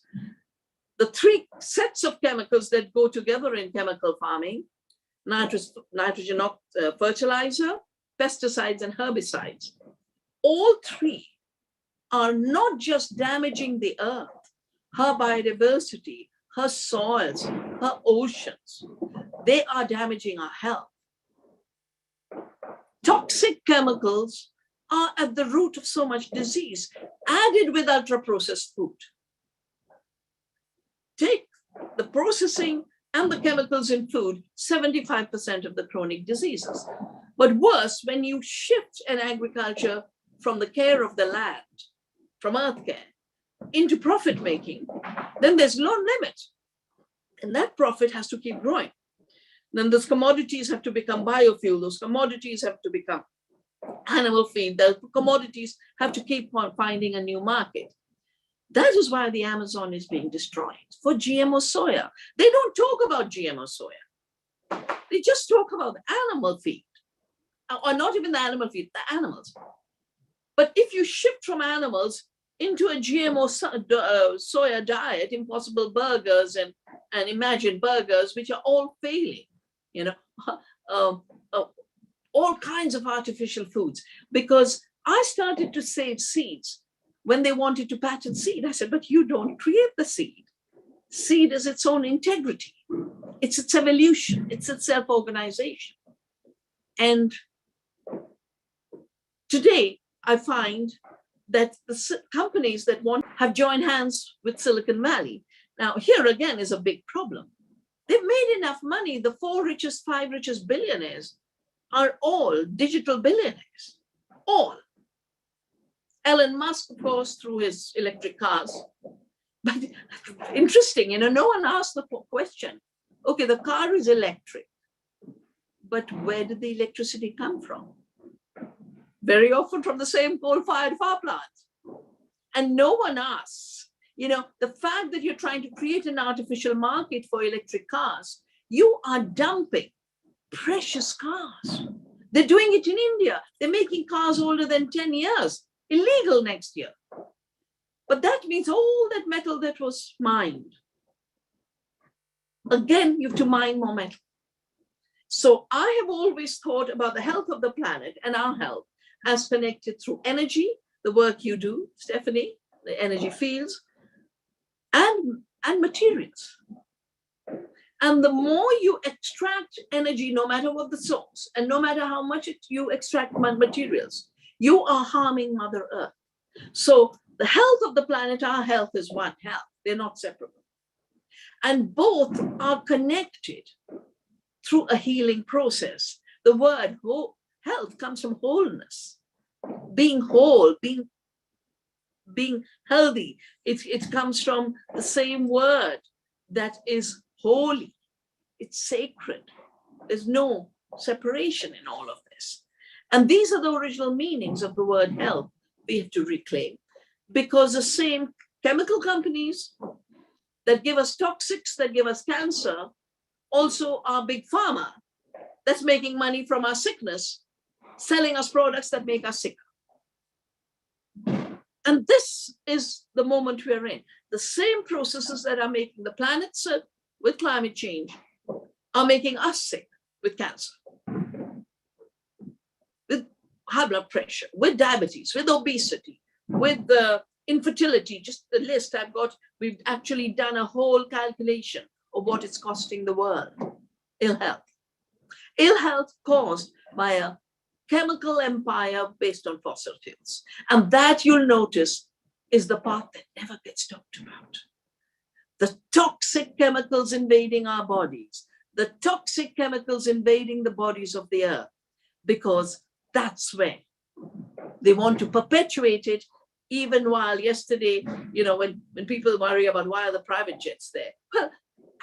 the three sets of chemicals that go together in chemical farming, nitrogen fertilizer, pesticides, and herbicides, all three are not just damaging the earth, her biodiversity, her soils, her oceans. They are damaging our health. Toxic chemicals are at the root of so much disease, added with ultra-processed food. Take the processing and the chemicals in food, 75% of the chronic diseases. But worse, when you shift an agriculture from the care of the land, from earth care, into profit making, then there's no limit. And that profit has to keep growing. Then those commodities have to become biofuel, those commodities have to become animal feed, those commodities have to keep on finding a new market. That is why the Amazon is being destroyed for GMO soya. They don't talk about GMO soya. They just talk about the animal feed, or not even the animal feed, the animals. But if you shift from animals into a GMO soya diet, Impossible Burgers and Imagine Burgers, which are all failing, you know, all kinds of artificial foods. Because I started to save seeds when they wanted to patent seed. I said, but you don't create the seed. see it as its own integrity. It's its evolution, it's its self-organization. And today, I find that the companies that have joined hands with Silicon Valley. Now, here again is a big problem. They've made enough money. The 5 richest billionaires are all digital billionaires, all. Elon Musk, of course, through his electric cars. But interesting, no one asked the question, okay, the car is electric, but where did the electricity come from? Very often from the same coal-fired power plants. And no one asks, the fact that you're trying to create an artificial market for electric cars, you are dumping precious cars. They're doing it in India. They're making cars older than 10 years, illegal next year. But that means all that metal that was mined. Again, you have to mine more metal. So I have always thought about the health of the planet and our health as connected through energy, the work you do, Stephanie, the energy fields, and materials. And the more you extract energy, no matter what the source, and no matter how much you extract materials, you are harming Mother Earth. So the health of the planet, our health is one health. They're not separable. And both are connected through a healing process. The word health comes from wholeness, being whole, being healthy. It comes from the same word that is holy. It's sacred. There's no separation in all of this. And these are the original meanings of the word health we have to reclaim, because the same chemical companies that give us toxics, that give us cancer, also are big pharma that's making money from our sickness, selling us products that make us sicker. And this is the moment we're in. The same processes that are making the planet sick with climate change are making us sick with cancer, with high blood pressure, with diabetes, with obesity, with infertility. Just the list I've got, we've actually done a whole calculation of what it's costing the world. Ill health. Ill health caused by a chemical empire based on fossil fuels. And that, you'll notice, is the part that never gets talked about. The toxic chemicals invading our bodies, the toxic chemicals invading the bodies of the earth, because that's where they want to perpetuate it. Even while yesterday, when people worry about why are the private jets there, well,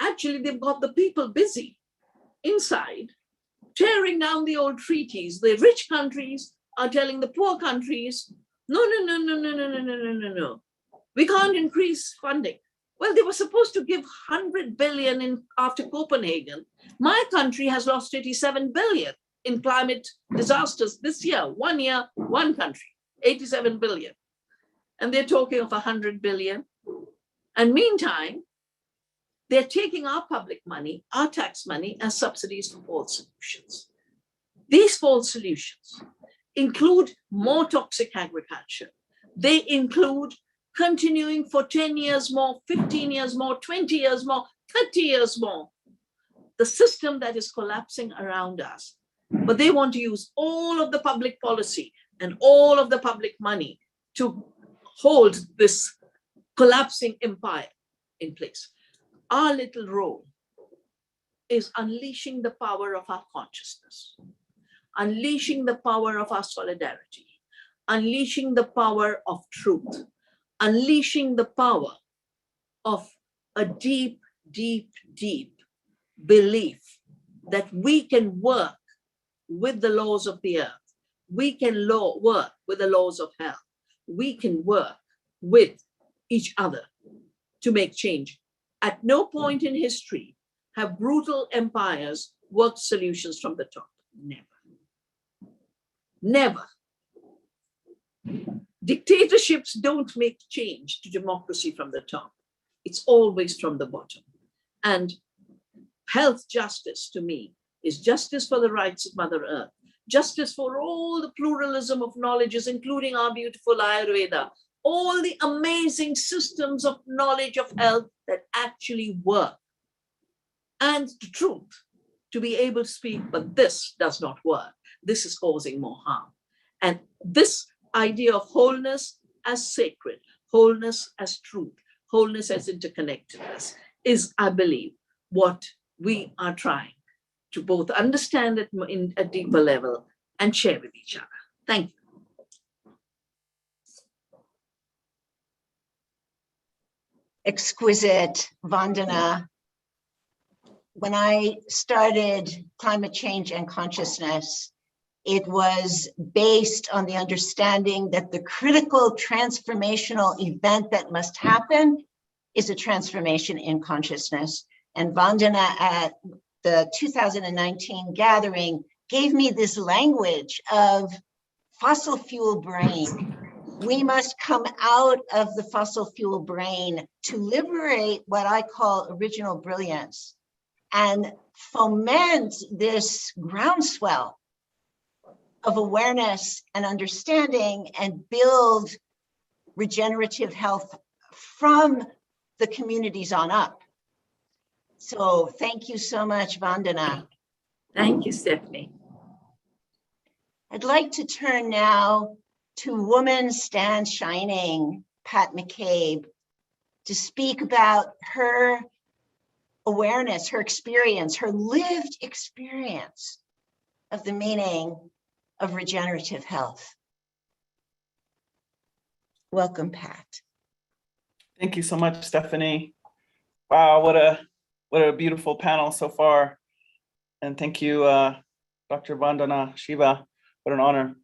actually they've got the people busy inside tearing down the old treaties. The rich countries are telling the poor countries, no. We can't increase funding. Well, they were supposed to give 100 billion after Copenhagen. My country has lost 87 billion in climate disasters this year. 1 year, one country, 87 billion. And they're talking of 100 billion. And meantime, they're taking our public money, our tax money, as subsidies for false solutions. These false solutions include more toxic agriculture. They include continuing for 10 years more, 15 years more, 20 years more, 30 years more, the system that is collapsing around us. But they want to use all of the public policy and all of the public money to hold this collapsing empire in place. Our little role is unleashing the power of our consciousness, unleashing the power of our solidarity, unleashing the power of truth, unleashing the power of a deep, deep, deep belief that we can work with the laws of the earth. We can work with the laws of health. We can work with each other to make change. At no point in history have brutal empires worked solutions from the top. Never. Never. Dictatorships don't make change to democracy from the top. It's always from the bottom. And health justice, to me, is justice for the rights of Mother Earth, justice for all the pluralism of knowledges, including our beautiful Ayurveda, all the amazing systems of knowledge of health that actually work. And the truth, to be able to speak, but this does not work. This is causing more harm. And this idea of wholeness as sacred, wholeness as truth, wholeness as interconnectedness is, I believe, what we are trying to both understand it in a deeper level and share with each other. Thank you. Exquisite, Vandana. When I started Climate Change and Consciousness, it was based on the understanding that the critical transformational event that must happen is a transformation in consciousness. And Vandana at the 2019 gathering gave me this language of fossil fuel brain. We must come out of the fossil fuel brain to liberate what I call original brilliance and foment this groundswell of awareness and understanding and build regenerative health from the communities on up. So thank you so much, Vandana. Thank you, Stephanie. I'd like to turn now to Woman Stand Shining, Pat McCabe, to speak about her awareness, her experience, her lived experience of the meaning of regenerative health. Welcome, Pat. Thank you so much, Stephanie. Wow, what a beautiful panel so far. And thank you, Dr. Vandana Shiva. What an honor.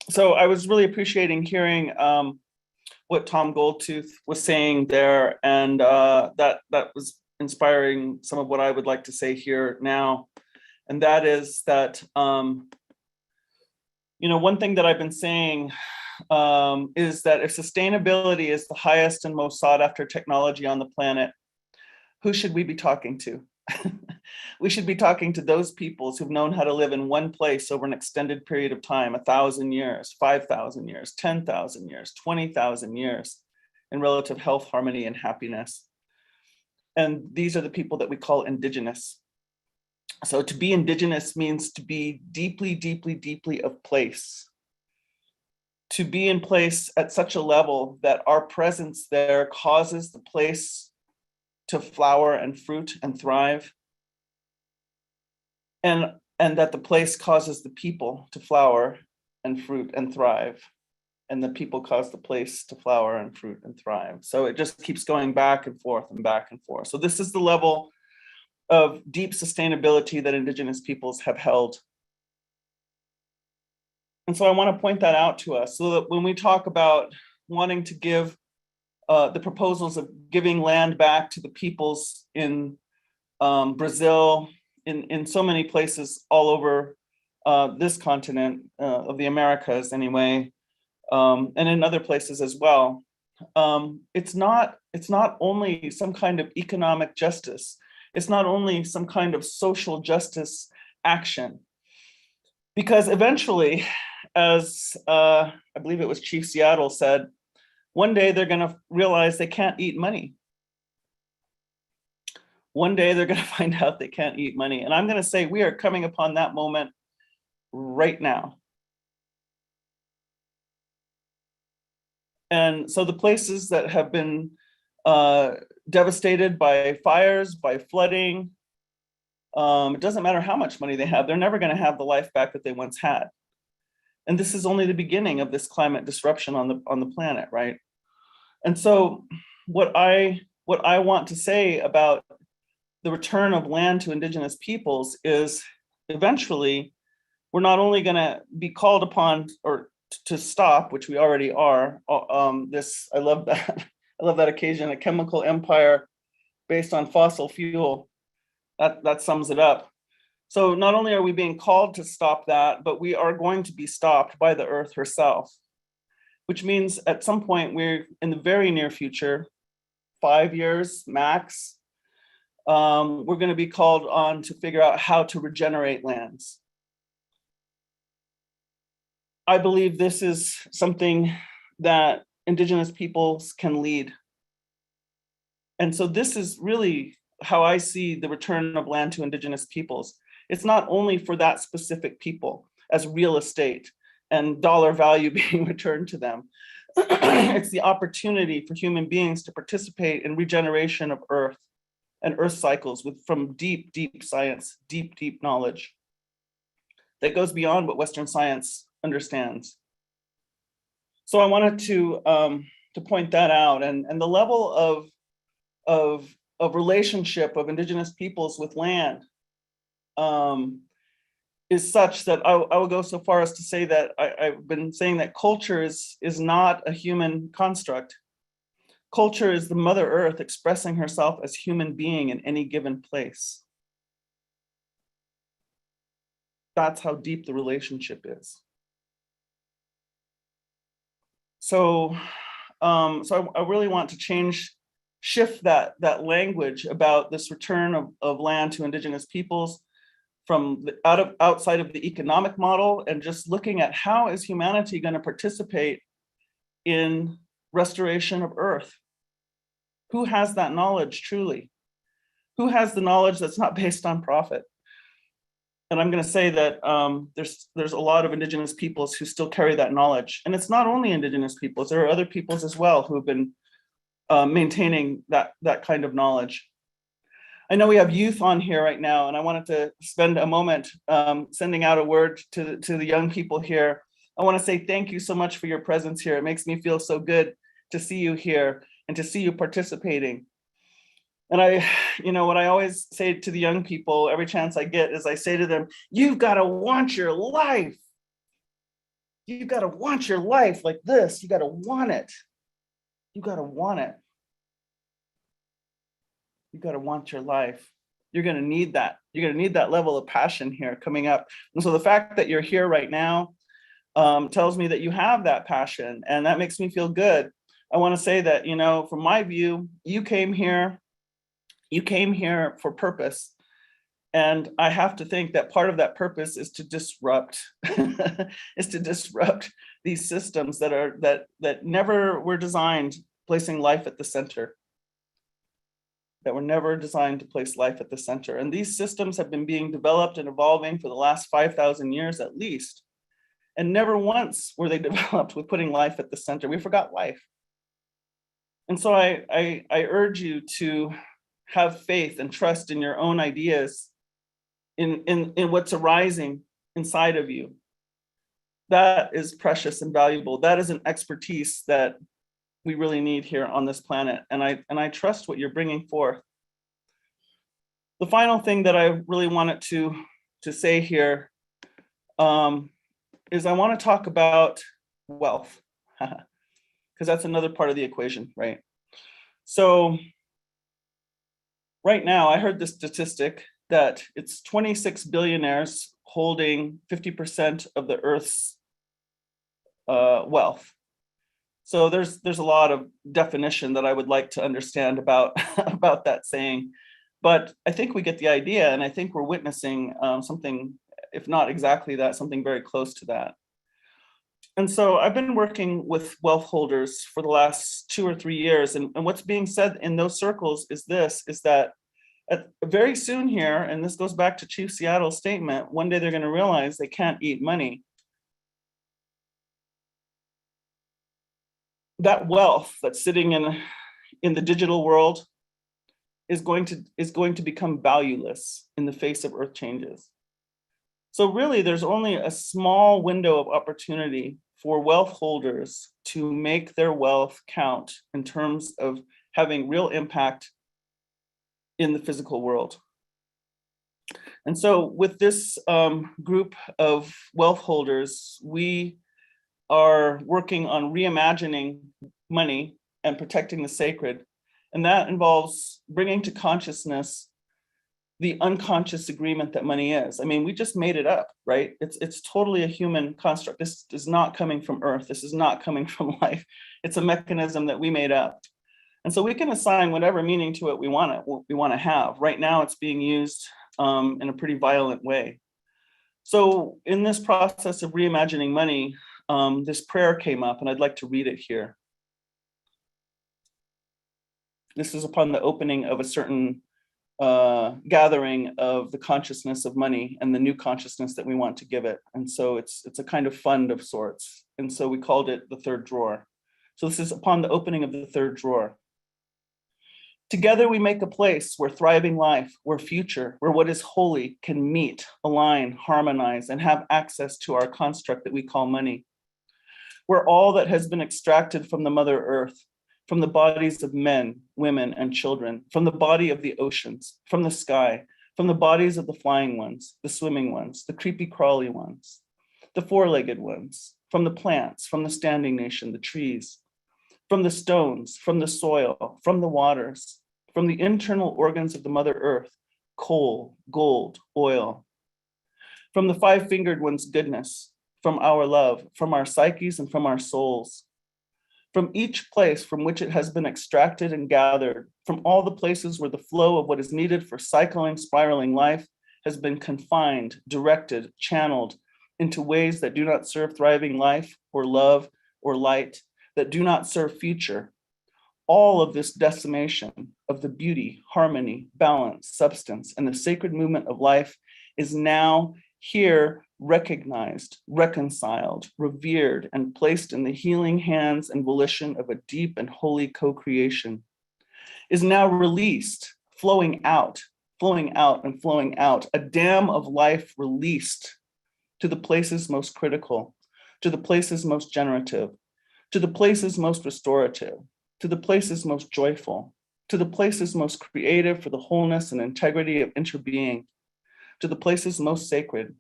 So I was really appreciating hearing what Tom Goldtooth was saying there, and that was inspiring some of what I would like to say here now. And that is that, one thing that I've been saying is that if sustainability is the highest and most sought after technology on the planet, who should we be talking to? We should be talking to those peoples who've known how to live in one place over an extended period of time, 1,000 years, 5,000 years, 10,000 years, 20,000 years, in relative health, harmony, and happiness. And these are the people that we call indigenous. So to be indigenous means to be deeply, deeply, deeply of place. To be in place at such a level that our presence there causes the place to flower and fruit and thrive. And that the place causes the people to flower and fruit and thrive. And the people cause the place to flower and fruit and thrive. So it just keeps going back and forth and back and forth. So this is the level of deep sustainability that indigenous peoples have held. And so I want to point that out to us so that when we talk about wanting to give the proposals of giving land back to the peoples in Brazil, in so many places all over this continent of the Americas anyway, and in other places as well. It's not only some kind of economic justice. It's not only some kind of social justice action. Because eventually, as I believe it was Chief Seattle said, one day they're going to realize they can't eat money. One day they're going to find out they can't eat money. And I'm going to say we are coming upon that moment right now. And so the places that have been devastated by fires, by flooding, it doesn't matter how much money they have, they're never going to have the life back that they once had. And this is only the beginning of this climate disruption on the planet, right? And so what I want to say about the return of land to indigenous peoples is eventually we're not only going to be called upon or to stop, which we already are. I love that occasion, a chemical empire based on fossil fuel. That sums it up. So not only are we being called to stop that, but we are going to be stopped by the earth herself, which means at some point we're in the very near future, 5 years max, we're going to be called on to figure out how to regenerate lands. I believe this is something that Indigenous peoples can lead. And so this is really how I see the return of land to Indigenous peoples. It's not only for that specific people as real estate and dollar value being returned to them. It's the opportunity for human beings to participate in regeneration of Earth and Earth cycles from deep, deep science, deep, deep knowledge that goes beyond what Western science understands. So I wanted to point that out, and the level of relationship of Indigenous peoples with land is such that I will go so far as to say that I've been saying that culture is not a human construct. Culture is the Mother Earth expressing herself as human being in any given place. That's how deep the relationship is. So, I really want to shift that language about this return of land to Indigenous peoples from outside of the economic model, and just looking at how is humanity going to participate in restoration of Earth? Who has that knowledge truly? Who has the knowledge that's not based on profit? And I'm going to say that there's a lot of Indigenous peoples who still carry that knowledge. And it's not only Indigenous peoples, there are other peoples as well who have been maintaining that kind of knowledge. I know we have youth on here right now, and I wanted to spend a moment sending out a word to the young people here. I want to say thank you so much for your presence here. It makes me feel so good to see you here and to see you participating. And what I always say to the young people every chance I get is I say to them, you've got to want your life. You've got to want your life like this. You got to want it. You got to want it. You got to want your life. You're going to need that. You're going to need that level of passion here coming up. And so the fact that you're here right now tells me that you have that passion, and that makes me feel good. I want to say that, from my view, you came here for purpose. And I have to think that part of that purpose is to disrupt, these systems that never were designed placing life at the center. That were never designed to place life at the center. And these systems have been being developed and evolving for the last 5,000 years at least. And never once were they developed with putting life at the center. We forgot life. And so I urge you to have faith and trust in your own ideas, in what's arising inside of you. That is precious and valuable. That is an expertise that we really need here on this planet. And I trust what you're bringing forth. The final thing that I really wanted to say here is I want to talk about wealth, because that's another part of the equation, right? So right now, I heard the statistic that it's 26 billionaires holding 50% of the Earth's wealth. So there's a lot of definition that I would like to understand about that saying, but I think we get the idea, and I think we're witnessing something, if not exactly that, something very close to that. And so I've been working with wealth holders for the last 2 or 3 years, and what's being said in those circles is that very soon here, and this goes back to Chief Seattle's statement, one day they're going to realize they can't eat money. That wealth that's sitting in the digital world is going to become valueless in the face of Earth changes. So really, there's only a small window of opportunity for wealth holders to make their wealth count in terms of having real impact in the physical world. And so with this group of wealth holders, we are working on reimagining money and protecting the sacred. And that involves bringing to consciousness the unconscious agreement that money is. I mean, we just made it up, right? It's totally a human construct. This is not coming from Earth. This is not coming from life. It's a mechanism that we made up. And so we can assign whatever meaning to it we want to have. Right now, it's being used in a pretty violent way. So in this process of reimagining money, this prayer came up, and I'd like to read it here. This is upon the opening of a certain gathering of the consciousness of money and the new consciousness that we want to give it. And so it's a kind of fund of sorts. And so we called it the third drawer. So this is upon the opening of the third drawer. Together we make a place where thriving life, where future, where what is holy can meet, align, harmonize, and have access to our construct that we call money. Where all that has been extracted from the Mother Earth, from the bodies of men, women, and children, from the body of the oceans, from the sky, from the bodies of the flying ones, the swimming ones, the creepy crawly ones, the four-legged ones, from the plants, from the standing nation, the trees, from the stones, from the soil, from the waters, from the internal organs of the Mother Earth, coal, gold, oil, from the five-fingered one's goodness, from our love, from our psyches and from our souls, from each place from which it has been extracted and gathered, from all the places where the flow of what is needed for cycling, spiraling life has been confined, directed, channeled into ways that do not serve thriving life or love or light, that do not serve future. All of this decimation of the beauty, harmony, balance, substance, and the sacred movement of life is now here recognized, reconciled, revered, and placed in the healing hands and volition of a deep and holy co-creation, is now released, flowing out, and flowing out, a dam of life released to the places most critical, to the places most generative, to the places most restorative, to the places most joyful, to the places most creative for the wholeness and integrity of interbeing, to the places most sacred,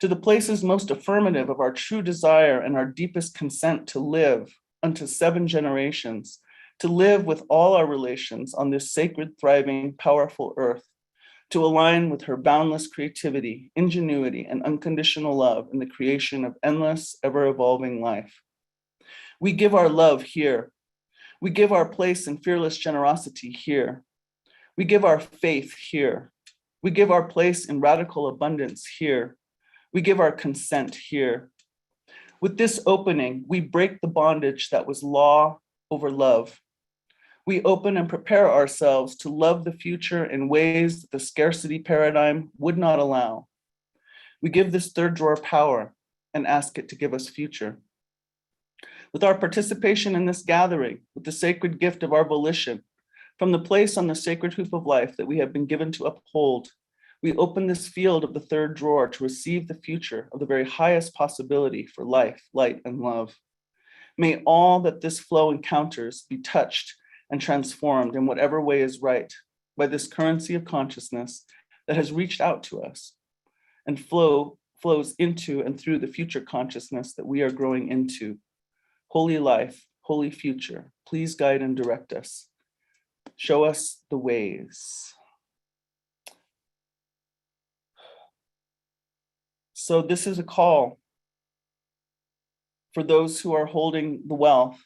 to the places most affirmative of our true desire and our deepest consent to live unto 7 generations, to live with all our relations on this sacred, thriving, powerful earth, to align with her boundless creativity, ingenuity, and unconditional love in the creation of endless, ever-evolving life. We give our love here. We give our place in fearless generosity here. We give our faith here. We give our place in radical abundance here. We give our consent here. With this opening, we break the bondage that was law over love. We open and prepare ourselves to love the future in ways that the scarcity paradigm would not allow. We give this third drawer power and ask it to give us future. With our participation in this gathering, with the sacred gift of our volition, from the place on the sacred hoop of life that we have been given to uphold, we open this field of the third drawer to receive the future of the very highest possibility for life, light, and love. May all that this flow encounters be touched and transformed in whatever way is right by this currency of consciousness that has reached out to us and flows into and through the future consciousness that we are growing into. Holy life, holy future, please guide and direct us. Show us the ways. So this is a call for those who are holding the wealth.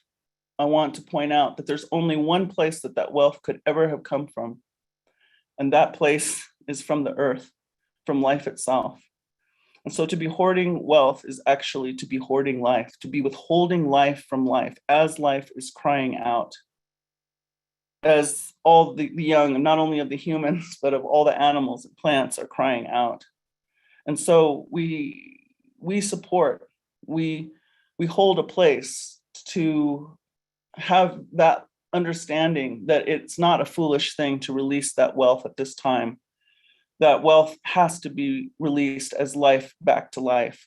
I want to point out that there's only one place that that wealth could ever have come from. And that place is from the earth, from life itself. And so to be hoarding wealth is actually to be hoarding life, to be withholding life from life as life is crying out. As all the young, not only of the humans, but of all the animals and plants are crying out. And so we support, we hold a place to have that understanding that it's not a foolish thing to release that wealth at this time. That wealth has to be released as life back to life,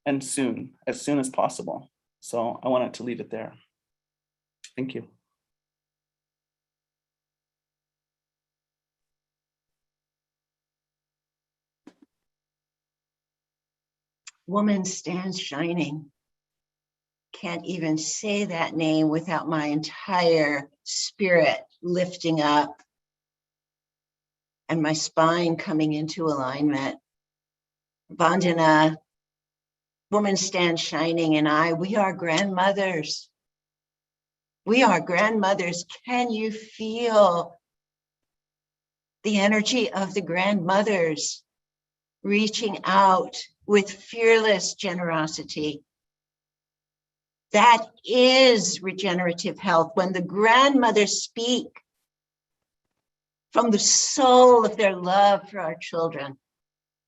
and soon as possible. So I wanted to leave it there. Thank you. Woman stands shining. Can't even say that name without my entire spirit lifting up and my spine coming into alignment. Vandana, Woman stands shining, and we are grandmothers. We are grandmothers. Can you feel the energy of the grandmothers reaching out with fearless generosity That is regenerative health. When the grandmothers speak from the soul of their love for our children,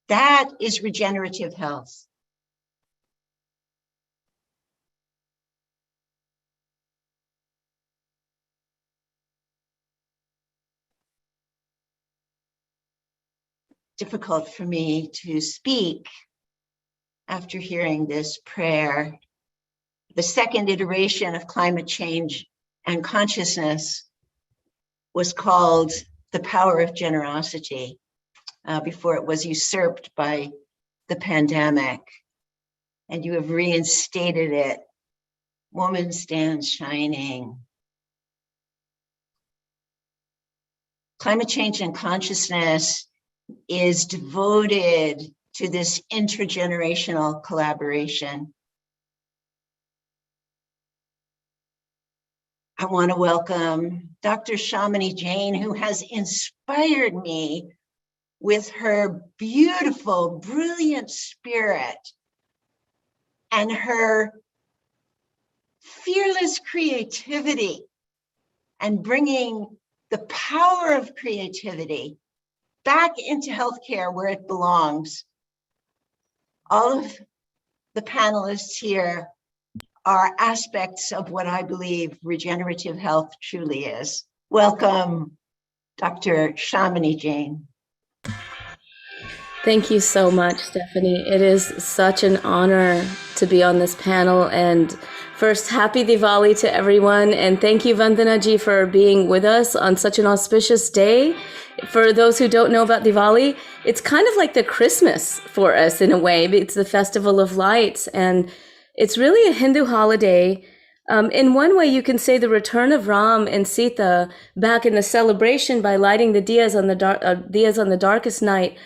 that is regenerative health. Difficult for me to speak after hearing this prayer. The second iteration of climate change and consciousness was called the power of generosity before it was usurped by the pandemic. And you have reinstated it. Woman stands shining. Climate change and consciousness is devoted to this intergenerational collaboration. I want to welcome Dr. Shamini Jain, who has inspired me with her beautiful, brilliant spirit and her fearless creativity, and bringing the power of creativity back into healthcare where it belongs. All of the panelists here are aspects of what I believe regenerative health truly is. Welcome, Dr. Shamini Jain. Thank you so much, Stephanie. It is such an honor to be on this panel. And first, happy Diwali to everyone. And thank you, Vandana ji, for being with us on such an auspicious day. For those who don't know about Diwali, it's kind of like the Christmas for us in a way. It's the festival of lights. And it's really a Hindu holiday. In one way, you can say the return of Ram and Sita back in the celebration by lighting the diyas on the darkest night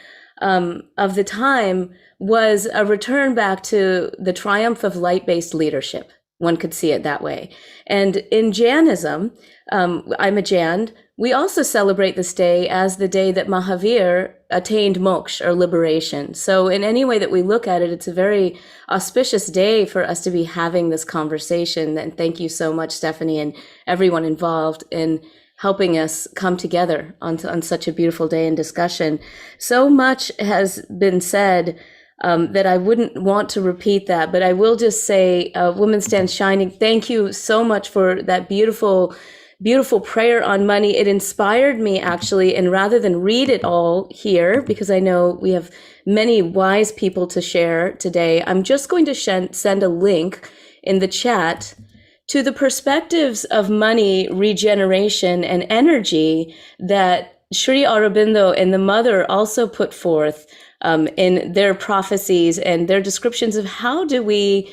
of the time was a return back to the triumph of light-based leadership. One could see it that way. And in Jainism, I'm a Jain, we also celebrate this day as the day that Mahavir attained moksha or liberation. So in any way that we look at it, it's a very auspicious day for us to be having this conversation. And thank you so much, Stephanie, and everyone involved in helping us come together on such a beautiful day in discussion. So much has been said that I wouldn't want to repeat that, but I will just say, Women Stand Shining, thank you so much for that beautiful prayer on money. It inspired me actually, and rather than read it all here, because I know we have many wise people to share today, I'm just going to send a link in the chat to the perspectives of money, regeneration, and energy that Sri Aurobindo and the Mother also put forth in their prophecies and their descriptions of how do we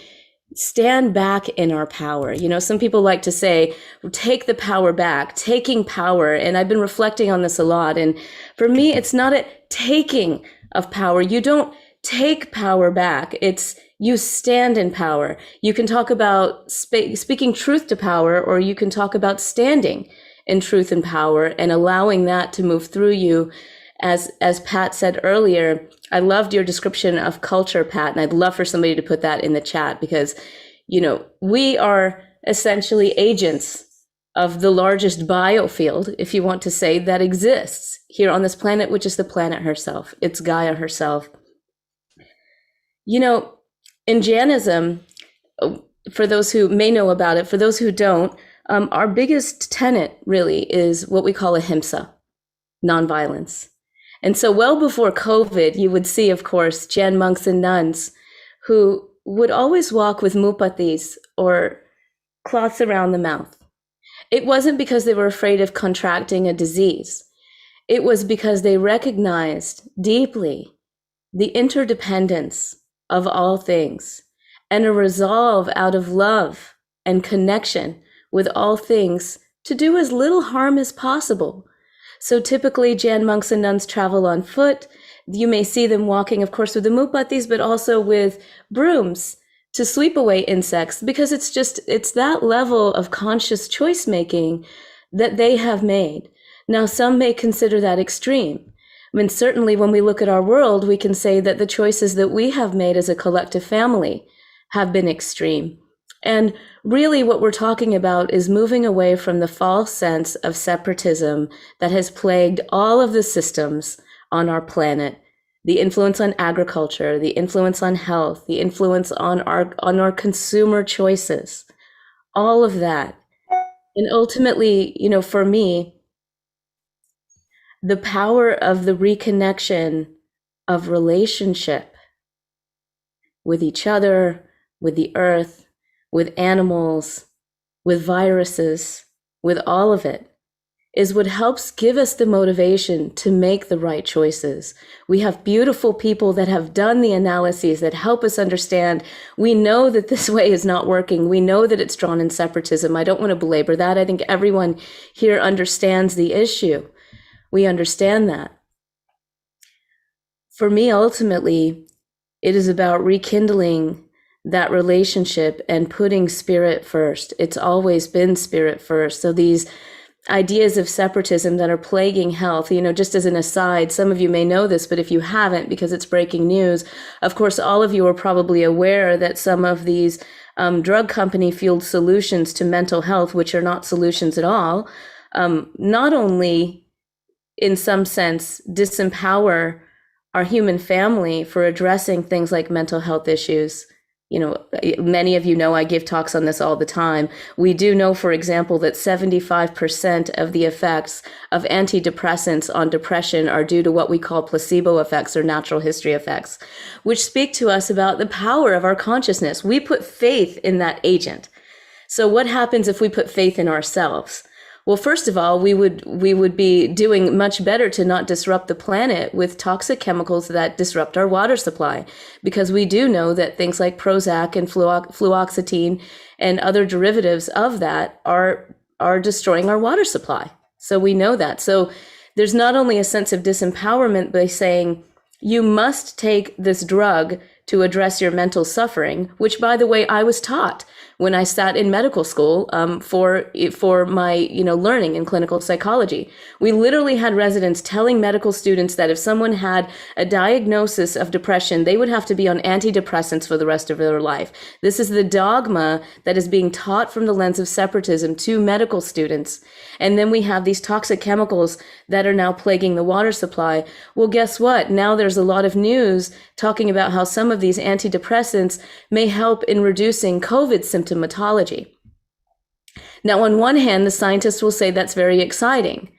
stand back in our power. You know, some people like to say, take the power back, taking power. And I've been reflecting on this a lot. And for me, it's not a taking of power. You don't take power back. It's you stand in power. You can talk about speaking truth to power, or you can talk about standing in truth and power and allowing that to move through you. As Pat said earlier, I loved your description of culture, Pat, and I'd love for somebody to put that in the chat because, you know, we are essentially agents of the largest biofield, if you want to say, that exists here on this planet, which is the planet herself. It's Gaia herself. You know, in Jainism, for those who may know about it, for those who don't, our biggest tenet really is what we call ahimsa, nonviolence. And so well before COVID, you would see, of course, Jain monks and nuns who would always walk with mupatis or cloths around the mouth. It wasn't because they were afraid of contracting a disease. It was because they recognized deeply the interdependence of all things and a resolve out of love and connection with all things to do as little harm as possible. So typically Jain monks and nuns travel on foot. You may see them walking, of course, with the mupatis, but also with brooms to sweep away insects, because it's that level of conscious choice making that they have made. Now, some may consider that extreme. I mean, certainly when we look at our world, we can say that the choices that we have made as a collective family have been extreme. And really what we're talking about is moving away from the false sense of separatism that has plagued all of the systems on our planet, the influence on agriculture, the influence on health, the influence on our consumer choices, all of that. And ultimately, you know, for me, the power of the reconnection of relationship with each other, with the earth, with animals, with viruses, with all of it, is what helps give us the motivation to make the right choices. We have beautiful people that have done the analyses that help us understand. We know that this way is not working. We know that it's drawn in separatism. I don't want to belabor that. I think everyone here understands the issue. We understand that. For me, ultimately, it is about rekindling that relationship and putting spirit first. It's always been spirit first. So these ideas of separatism that are plaguing health, you know, just as an aside, some of you may know this, but if you haven't, because it's breaking news, of course, all of you are probably aware that some of these drug company fueled solutions to mental health, which are not solutions at all, not only in some sense disempower our human family for addressing things like mental health issues. You know, many of you know I give talks on this all the time. We do know, for example, that 75% of the effects of antidepressants on depression are due to what we call placebo effects or natural history effects, which speak to us about the power of our consciousness. We put faith in that agent. So what happens if we put faith in ourselves? Well, first of all, we would be doing much better to not disrupt the planet with toxic chemicals that disrupt our water supply, because we do know that things like Prozac and fluoxetine and other derivatives of that are destroying our water supply. So we know that. So there's not only a sense of disempowerment by saying you must take this drug to address your mental suffering, which, by the way, I was taught when I sat in medical school for my learning in clinical psychology. We literally had residents telling medical students that if someone had a diagnosis of depression, they would have to be on antidepressants for the rest of their life. This is the dogma that is being taught from the lens of separatism to medical students. And then we have these toxic chemicals that are now plaguing the water supply. Well, guess what? Now there's a lot of news talking about how some of these antidepressants may help in reducing COVID symptomatology. Now, on one hand, the scientists will say that's very exciting.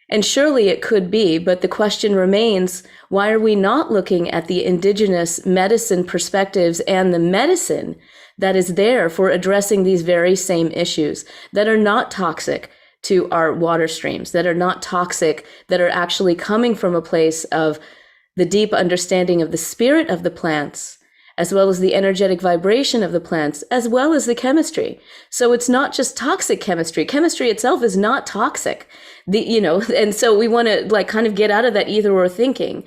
And surely it could be, but the question remains, why are we not looking at the indigenous medicine perspectives and the medicine that is there for addressing these very same issues that are not toxic to our water streams, that are not toxic, that are actually coming from a place of the deep understanding of the spirit of the plants, as well as the energetic vibration of the plants, as well as the chemistry. So it's not just toxic chemistry. Chemistry itself is not toxic. And so we want to kind of get out of that either or thinking.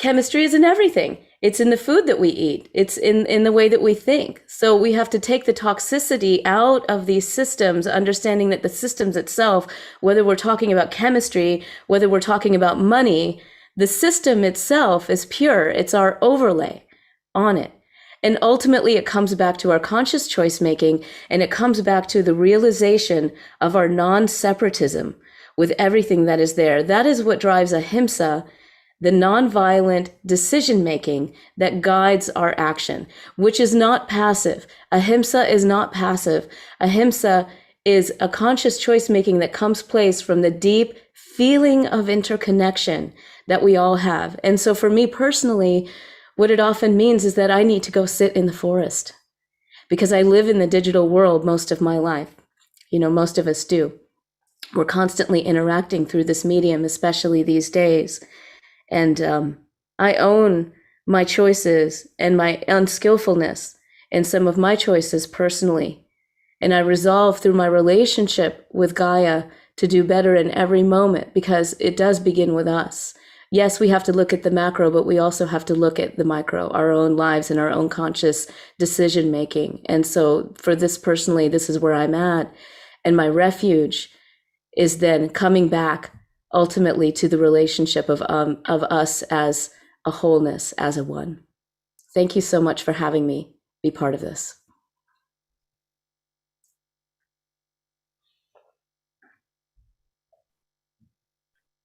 Chemistry is in everything. It's in the food that we eat. It's in the way that we think. So we have to take the toxicity out of these systems, understanding that the systems itself, whether we're talking about chemistry, whether we're talking about money, the system itself is pure. It's our overlay on it. And ultimately, it comes back to our conscious choice making, and it comes back to the realization of our non-separatism with everything that is there. That is what drives ahimsa, the nonviolent decision making that guides our action, which is not passive. Ahimsa is not passive. Ahimsa is a conscious choice making that comes place from the deep feeling of interconnection that we all have. And so for me personally, what it often means is that I need to go sit in the forest because I live in the digital world most of my life. Most of us do. We're constantly interacting through this medium, especially these days. And I own my choices and my unskillfulness in some of my choices personally. And I resolve through my relationship with Gaia to do better in every moment, because it does begin with us. Yes, we have to look at the macro, but we also have to look at the micro, our own lives and our own conscious decision making. And so for this personally, this is where I'm at. And my refuge is then coming back ultimately to the relationship of us as a wholeness, as a one. Thank you so much for having me be part of this.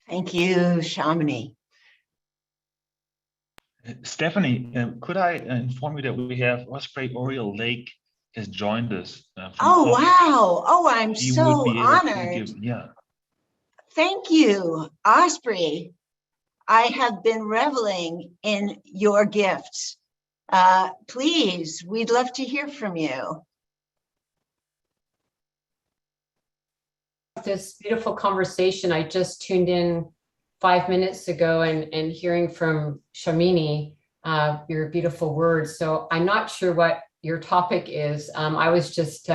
Thank you, Shamini. Stephanie, could I inform you that we have Osprey Oriole Lake has joined us from Oh, Cox. wow. Oh, I'm He so would be able to honored. give, yeah. Thank you, Osprey. I have been reveling in your gifts. Please, we'd love to hear from you. This beautiful conversation. I just tuned in 5 minutes ago and hearing from Shamini, your beautiful words. So I'm not sure what your topic is. I was just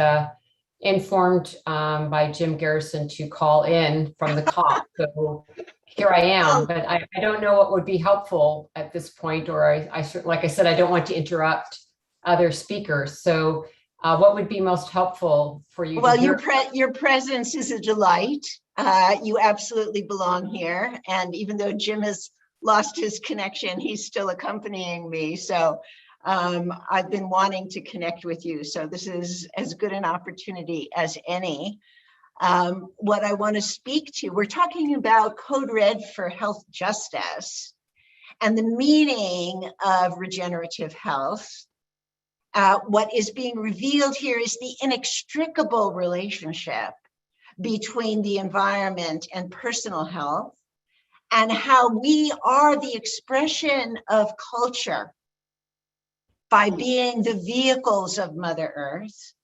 informed by Jim Garrison to call in from the COP. So here I am, but I don't know what would be helpful at this point, or I like I said, I don't want to interrupt other speakers. So what would be most helpful for you? Well, your presence is a delight. You absolutely belong here. And even though Jim has lost his connection, he's still accompanying me. So I've been wanting to connect with you. So this is as good an opportunity as any. What I want to speak to, we're talking about Code Red for Health Justice and the meaning of regenerative health. What is being revealed here is the inextricable relationship between the environment and personal health, and how we are the expression of culture by being the vehicles of Mother Earth.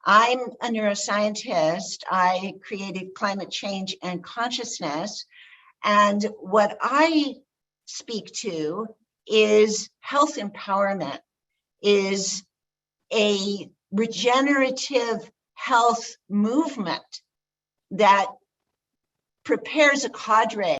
I'm a neuroscientist. I created climate change and consciousness. And what I speak to is health empowerment, is a regenerative health movement that prepares a cadre